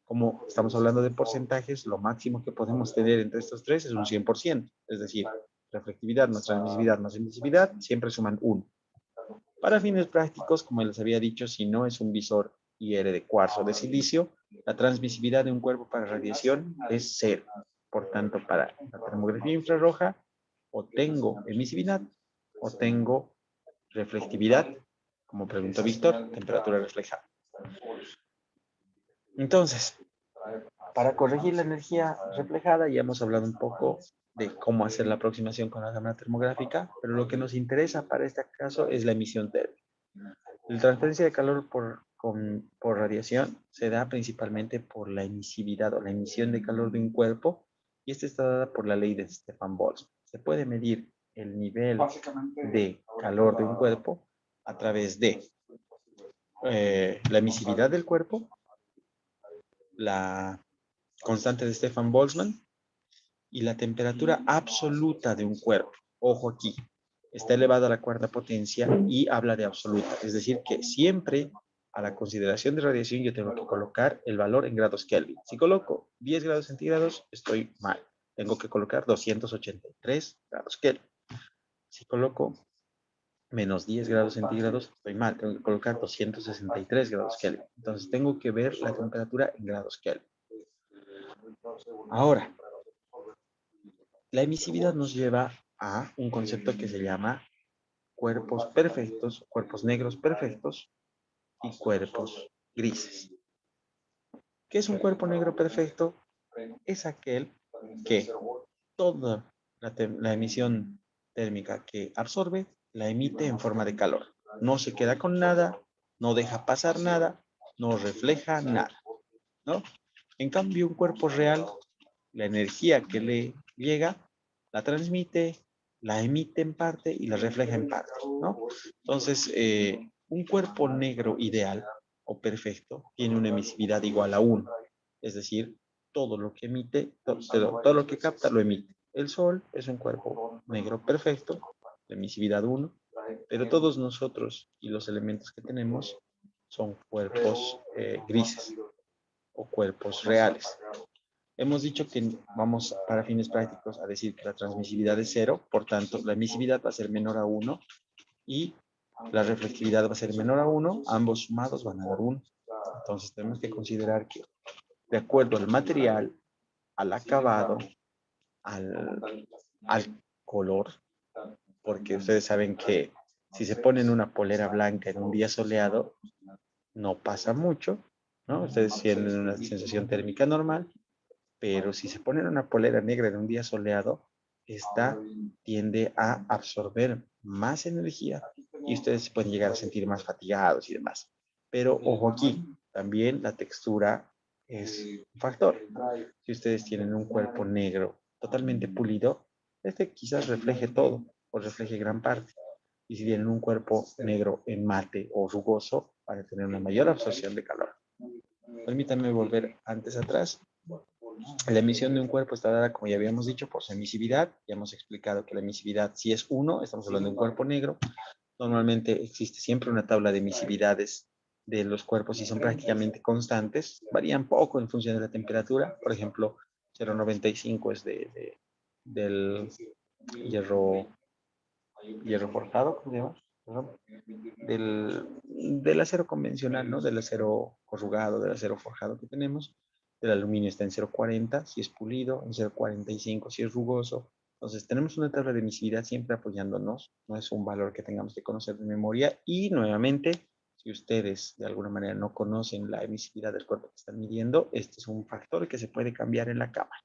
Como estamos hablando de porcentajes, lo máximo que podemos tener entre estos tres es un 100%, es decir, reflectividad más transmisividad más emisividad siempre suman 1. Para fines prácticos, como les había dicho, si no es un visor IR de cuarzo o de silicio, la transmisividad de un cuerpo para radiación es 0. Por tanto, para la termografía infrarroja, o tengo emisividad o tengo reflectividad, como preguntó Víctor, temperatura reflejada. Entonces, para corregir la energía reflejada, ya hemos hablado un poco de cómo hacer la aproximación con la cámara termográfica, pero lo que nos interesa para este caso es la emisión térmica. La transferencia de calor por radiación se da principalmente por la emisividad o la emisión de calor de un cuerpo, y esta está dada por la ley de Stefan Boltzmann. Se puede medir el nivel de calor de un cuerpo a través de la emisividad del cuerpo, la constante de Stefan Boltzmann y la temperatura absoluta de un cuerpo. Ojo aquí, está elevada a la cuarta potencia y habla de absoluta, es decir, que siempre a la consideración de radiación yo tengo que colocar el valor en grados Kelvin. Si coloco 10 grados centígrados, estoy mal. Tengo que colocar 283 grados Kelvin. Si coloco menos 10 grados centígrados, estoy mal. Tengo que colocar 263 grados Kelvin. Entonces tengo que ver la temperatura en grados Kelvin. Ahora, la emisividad nos lleva a un concepto que se llama cuerpos perfectos, cuerpos negros perfectos y cuerpos grises. ¿Qué es un cuerpo negro perfecto? Es aquel que toda la emisión térmica que absorbe la emite en forma de calor. No se queda con nada, no deja pasar nada, no refleja nada, ¿no? En cambio, un cuerpo real, la energía que le llega, la transmite, la emite en parte y la refleja en parte, ¿no? Entonces, un cuerpo negro ideal o perfecto tiene una emisividad igual a 1. Es decir, todo lo que emite, todo lo que capta lo emite. El Sol es un cuerpo negro perfecto, la emisividad 1, pero todos nosotros y los elementos que tenemos son cuerpos grises o cuerpos reales. Hemos dicho que vamos, para fines prácticos, a decir que la transmisividad es 0, por tanto, la emisividad va a ser menor a 1 y la reflectividad va a ser menor a 1, ambos sumados van a dar 1. Entonces, tenemos que considerar que, de acuerdo al material, al acabado, al color, porque ustedes saben que si se ponen una polera blanca en un día soleado, no pasa mucho, ¿no? Ustedes tienen una sensación térmica normal, pero si se ponen una polera negra en un día soleado, esta tiende a absorber más energía y ustedes se pueden llegar a sentir más fatigados y demás. Pero ojo aquí, también la textura es un factor. Si ustedes tienen un cuerpo negro totalmente pulido, este quizás refleje todo o refleje gran parte. Y si tienen un cuerpo negro en mate o rugoso, van a tener una mayor absorción de calor. Permítanme volver antes atrás. La emisión de un cuerpo está dada, como ya habíamos dicho, por su emisividad. Ya hemos explicado que la emisividad, si es 1, estamos hablando de un cuerpo negro. Normalmente existe siempre una tabla de emisividades de los cuerpos y son prácticamente constantes. Varían poco en función de la temperatura. Por ejemplo, 0,95 es del hierro forjado, ¿cómo se llama? Del acero convencional, ¿no? Del acero corrugado, del acero forjado que tenemos. El aluminio está en 0,40 si es pulido, en 0,45 si es rugoso. Entonces tenemos una tabla de emisividad siempre apoyándonos, no es un valor que tengamos que conocer de memoria. Y nuevamente, si ustedes de alguna manera no conocen la emisividad del cuerpo que están midiendo, este es un factor que se puede cambiar en la cámara.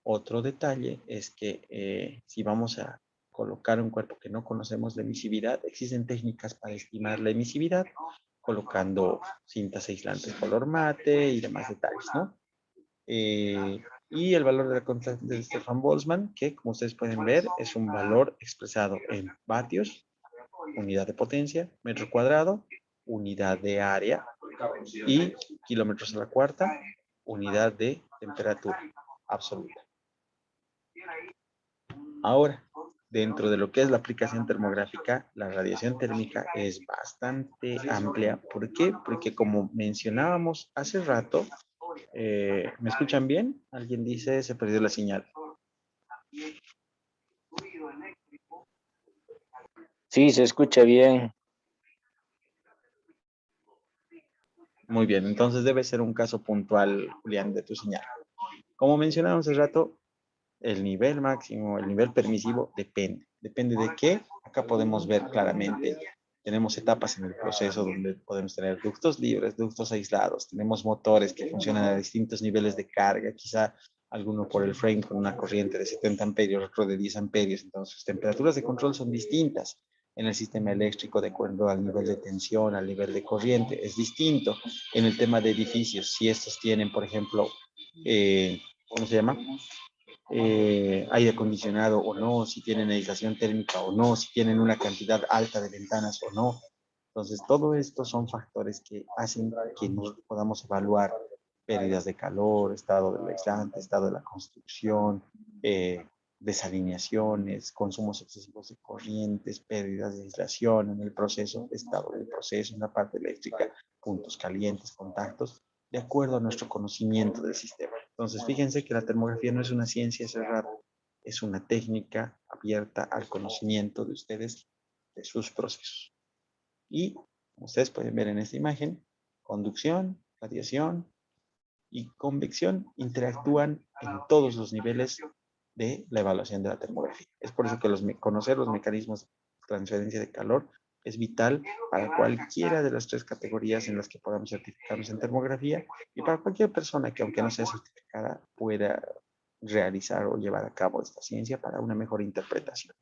Otro detalle es que si vamos a colocar un cuerpo que no conocemos la emisividad, existen técnicas para estimar la emisividad, colocando cintas aislantes color mate y demás detalles, ¿no? Y el valor de la constante de Stefan Boltzmann, que como ustedes pueden ver, es un valor expresado en vatios, unidad de potencia, metro cuadrado, unidad de área, y kilómetros a la cuarta, unidad de temperatura absoluta. Ahora, dentro de lo que es la aplicación termográfica, la radiación térmica es bastante amplia. ¿Por qué? Porque como mencionábamos hace rato, ¿me escuchan bien? Alguien dice se perdió la señal.
Sí, se escucha bien.
Muy bien, entonces debe ser un caso puntual, Julián, de tu señal. Como mencionábamos hace rato, el nivel máximo, el nivel permisivo, depende. ¿Depende de qué? Acá podemos ver claramente. Tenemos etapas en el proceso donde podemos tener ductos libres, ductos aislados. Tenemos motores que funcionan a distintos niveles de carga. Quizá alguno por el frame con una corriente de 70 amperios, otro de 10 amperios. Entonces, sus temperaturas de control son distintas en el sistema eléctrico de acuerdo al nivel de tensión, al nivel de corriente. Es distinto en el tema de edificios. Si estos tienen, por ejemplo, ¿cómo se llama? Aire acondicionado o no, si tienen aislación térmica o no, si tienen una cantidad alta de ventanas o no. Entonces, todo esto son factores que hacen que nos podamos evaluar pérdidas de calor, estado del aislante, estado de la construcción, desalineaciones, consumos excesivos de corrientes, pérdidas de aislación en el proceso, estado del proceso, en la parte eléctrica, puntos calientes, contactos, de acuerdo a nuestro conocimiento del sistema. Entonces, fíjense que la termografía no es una ciencia cerrada, es una técnica abierta al conocimiento de ustedes, de sus procesos. Y, como ustedes pueden ver en esta imagen, conducción, radiación y convección interactúan en todos los niveles de la evaluación de la termografía. Es por eso que conocer los mecanismos de transferencia de calor es vital para cualquiera de las tres categorías en las que podamos certificarnos en termografía y para cualquier persona que, aunque no sea certificada, pueda realizar o llevar a cabo esta ciencia para una mejor interpretación.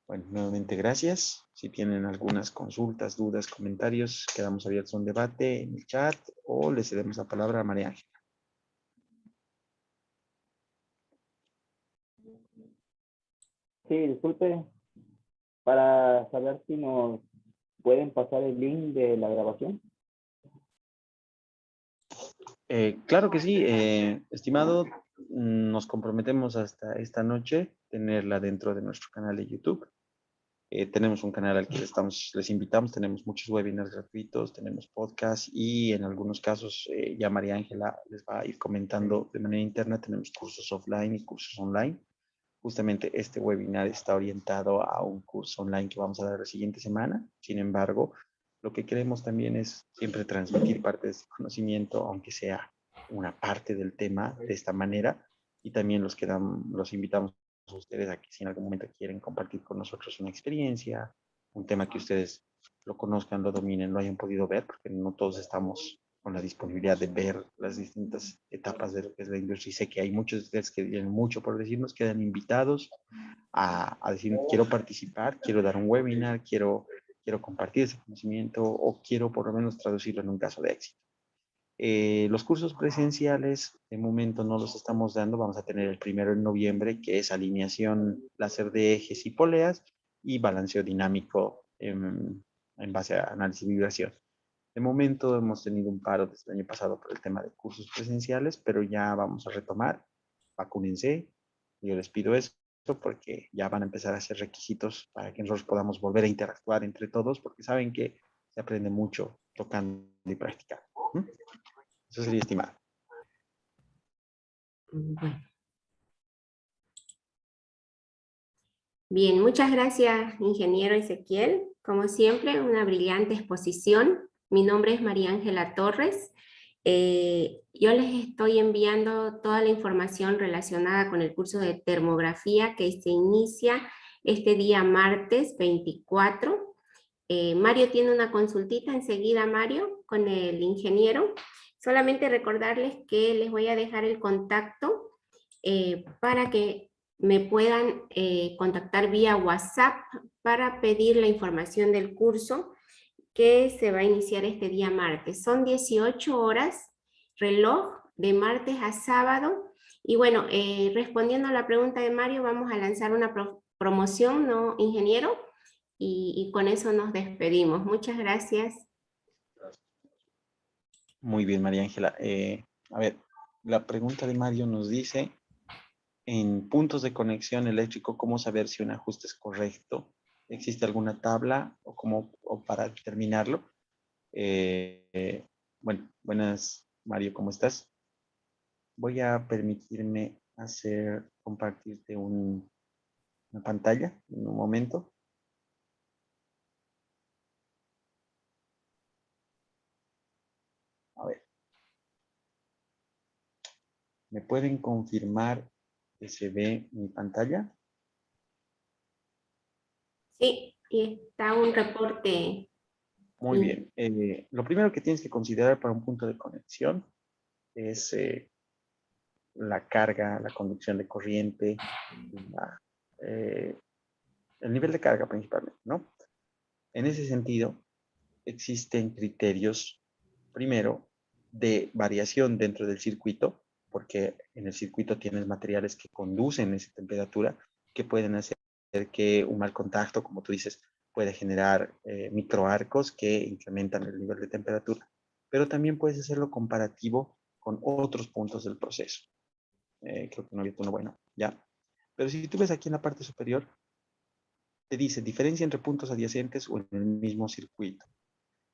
Bueno, nuevamente gracias. Si tienen algunas consultas, dudas, comentarios, quedamos abiertos a un debate en el chat o le cedemos la palabra a María Ángela.
Sí, disculpe, para saber si nos pueden pasar el link de la grabación.
Claro que sí, estimado, nos comprometemos hasta esta noche tenerla dentro de nuestro canal de YouTube. Tenemos un canal al que les invitamos, tenemos muchos webinars gratuitos, tenemos podcasts y en algunos casos ya María Ángela les va a ir comentando de manera interna, tenemos cursos offline y cursos online. Justamente este webinar está orientado a un curso online que vamos a dar la siguiente semana. Sin embargo, lo que queremos también es siempre transmitir parte de este conocimiento, aunque sea una parte del tema de esta manera. Y también los invitamos a ustedes a que si en algún momento quieren compartir con nosotros una experiencia, un tema que ustedes lo conozcan, lo dominen, lo hayan podido ver, porque no todos estamos con la disponibilidad de ver las distintas etapas de lo que es la industria. Y sé que hay muchos de ustedes que tienen mucho por decirnos, quedan invitados a decir, quiero participar, quiero dar un webinar, quiero compartir ese conocimiento o quiero por lo menos traducirlo en un caso de éxito. Los cursos presenciales, de momento no los estamos dando. Vamos a tener el primero en noviembre, que es alineación láser de ejes y poleas y balanceo dinámico en base a análisis de vibración. De momento hemos tenido un paro desde el año pasado por el tema de cursos presenciales, pero ya vamos a retomar. Vacúnense. Yo les pido eso porque ya van a empezar a hacer requisitos para que nosotros podamos volver a interactuar entre todos, porque saben que se aprende mucho tocando y practicando. Eso sería estimado.
Bueno. Bien, muchas gracias, ingeniero Ezequiel. Como siempre, una brillante exposición. Mi nombre es María Ángela Torres. Yo les estoy enviando toda la información relacionada con el curso de termografía que se inicia este día martes 24. Mario tiene una consultita enseguida, Mario, con el ingeniero. Solamente recordarles que les voy a dejar el contacto para que me puedan contactar vía WhatsApp para pedir la información del curso que se va a iniciar este día martes. Son 18 horas, reloj de martes a sábado. Y bueno, respondiendo a la pregunta de Mario, vamos a lanzar una promoción, ¿no, ingeniero? Y con eso nos despedimos. Muchas gracias.
Muy bien, María Ángela. A ver, la pregunta de Mario nos dice, en puntos de conexión eléctrico, ¿cómo saber si un ajuste es correcto? ¿Existe alguna tabla o cómo o para determinarlo? Bueno, buenas, Mario, ¿cómo estás? Voy a permitirme compartirte una pantalla en un momento. A ver, ¿me pueden confirmar que se ve mi pantalla?
Sí, y está un reporte.
Muy bien. Lo primero que tienes que considerar para un punto de conexión es la carga, la conducción de corriente, la, eh, el nivel de carga principalmente, ¿no? En ese sentido, existen criterios, primero, de variación dentro del circuito, porque en el circuito tienes materiales que conducen esa temperatura, que pueden hacer que un mal contacto, como tú dices, puede generar microarcos que incrementan el nivel de temperatura. Pero también puedes hacerlo comparativo con otros puntos del proceso. Creo que no había uno bueno, ¿ya? Pero si tú ves aquí en la parte superior, te dice diferencia entre puntos adyacentes o en el mismo circuito.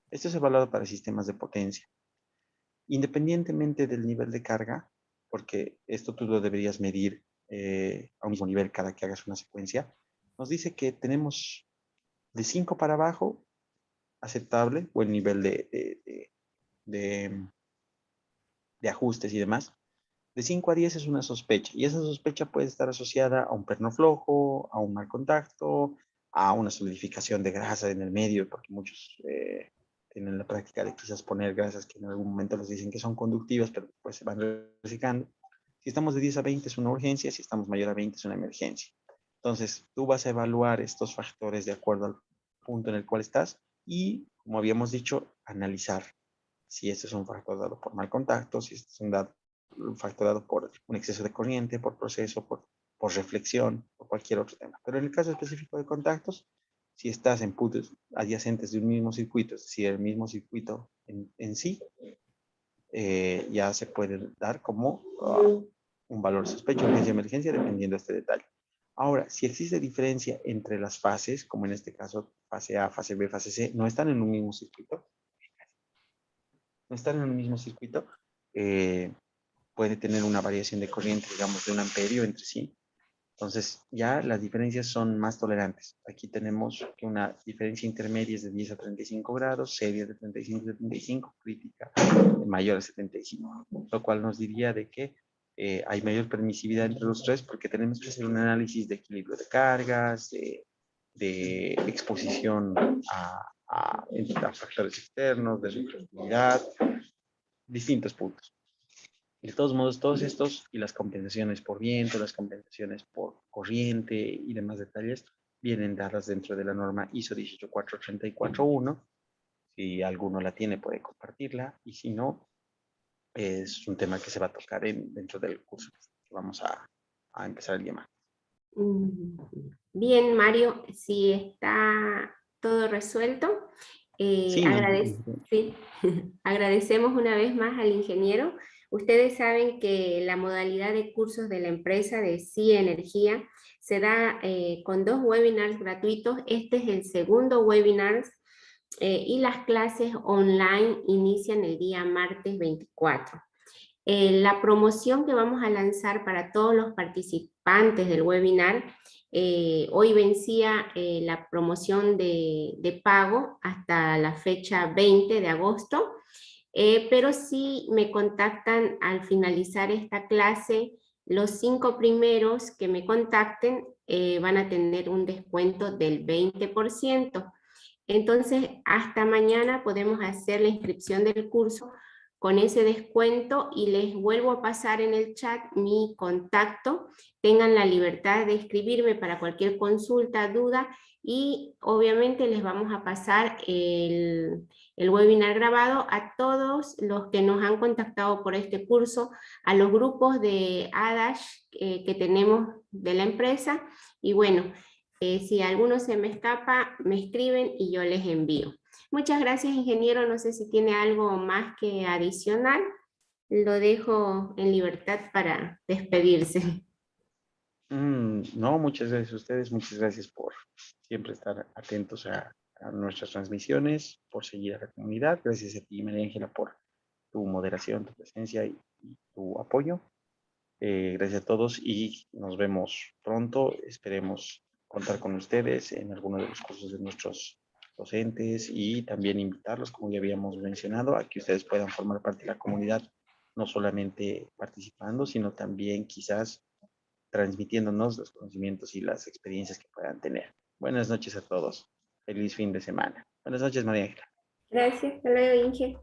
Esto es evaluado para sistemas de potencia. Independientemente del nivel de carga, porque esto tú lo deberías medir a un mismo nivel cada que hagas una secuencia, nos dice que tenemos de 5 para abajo aceptable o el nivel de ajustes y demás. De 5 a 10 es una sospecha y esa sospecha puede estar asociada a un perno flojo, a un mal contacto, a una solidificación de grasa en el medio, porque muchos tienen la práctica de quizás poner grasas que en algún momento les dicen que son conductivas, pero después se van reciclando. Si estamos de 10 a 20 es una urgencia, si estamos mayor a 20 es una emergencia. Entonces, tú vas a evaluar estos factores de acuerdo al punto en el cual estás y, como habíamos dicho, analizar si este es un factor dado por mal contacto, si este es un factor dado por un exceso de corriente, por proceso, por reflexión, por cualquier otro tema. Pero en el caso específico de contactos, si estás en puntos adyacentes de un mismo circuito, es decir, el mismo circuito en sí, ya se puede dar como un valor sospecho, urgencia, emergencia, dependiendo de este detalle. Ahora, si existe diferencia entre las fases, como en este caso fase A, fase B, fase C, no están en un mismo circuito, puede tener una variación de corriente, digamos, de 1 amperio entre sí. Entonces, ya las diferencias son más tolerantes. Aquí tenemos que una diferencia intermedia es de 10 a 35 grados, seria de 35 a 75, crítica mayor a 75, lo cual nos diría de que hay mayor permisividad entre los tres porque tenemos que hacer un análisis de equilibrio de cargas, de exposición a factores externos, de reflectividad, distintos puntos. De todos modos, todos estos y las compensaciones por viento, las compensaciones por corriente y demás detalles vienen dadas dentro de la norma ISO 18434.1. Si alguno la tiene, puede compartirla y si no, es un tema que se va a tocar dentro del curso que vamos a empezar el día más.
Bien, Mario, si está todo resuelto,
Sí,
sí. Agradecemos una vez más al ingeniero. Ustedes saben que la modalidad de cursos de la empresa de CIE Energía se da con 2 webinars gratuitos. Este es el segundo webinar y las clases online inician el día martes 24. La promoción que vamos a lanzar para todos los participantes del webinar, hoy vencía la promoción de pago hasta la fecha 20 de agosto, pero si me contactan al finalizar esta clase, los 5 primeros que me contacten van a tener un descuento del 20%. Entonces, hasta mañana podemos hacer la inscripción del curso con ese descuento y les vuelvo a pasar en el chat mi contacto. Tengan la libertad de escribirme para cualquier consulta, duda y obviamente les vamos a pasar el webinar grabado a todos los que nos han contactado por este curso, a los grupos de ADASH que tenemos de la empresa y bueno, si alguno se me escapa, me escriben y yo les envío. Muchas gracias, ingeniero. No sé si tiene algo más que adicionar. Lo dejo en libertad para despedirse.
No, muchas gracias a ustedes, muchas gracias por siempre estar atentos a nuestras transmisiones, por seguir a la comunidad. Gracias a ti, María Ángela, por tu moderación, tu presencia y tu apoyo. Gracias a todos y nos vemos pronto. Esperemos contar con ustedes en alguno de los cursos de nuestros docentes y también invitarlos, como ya habíamos mencionado, a que ustedes puedan formar parte de la comunidad, no solamente participando, sino también quizás transmitiéndonos los conocimientos y las experiencias que puedan tener. Buenas noches a todos. Feliz fin de semana. Buenas noches, María Ángela.
Gracias. Hasta luego, Inge.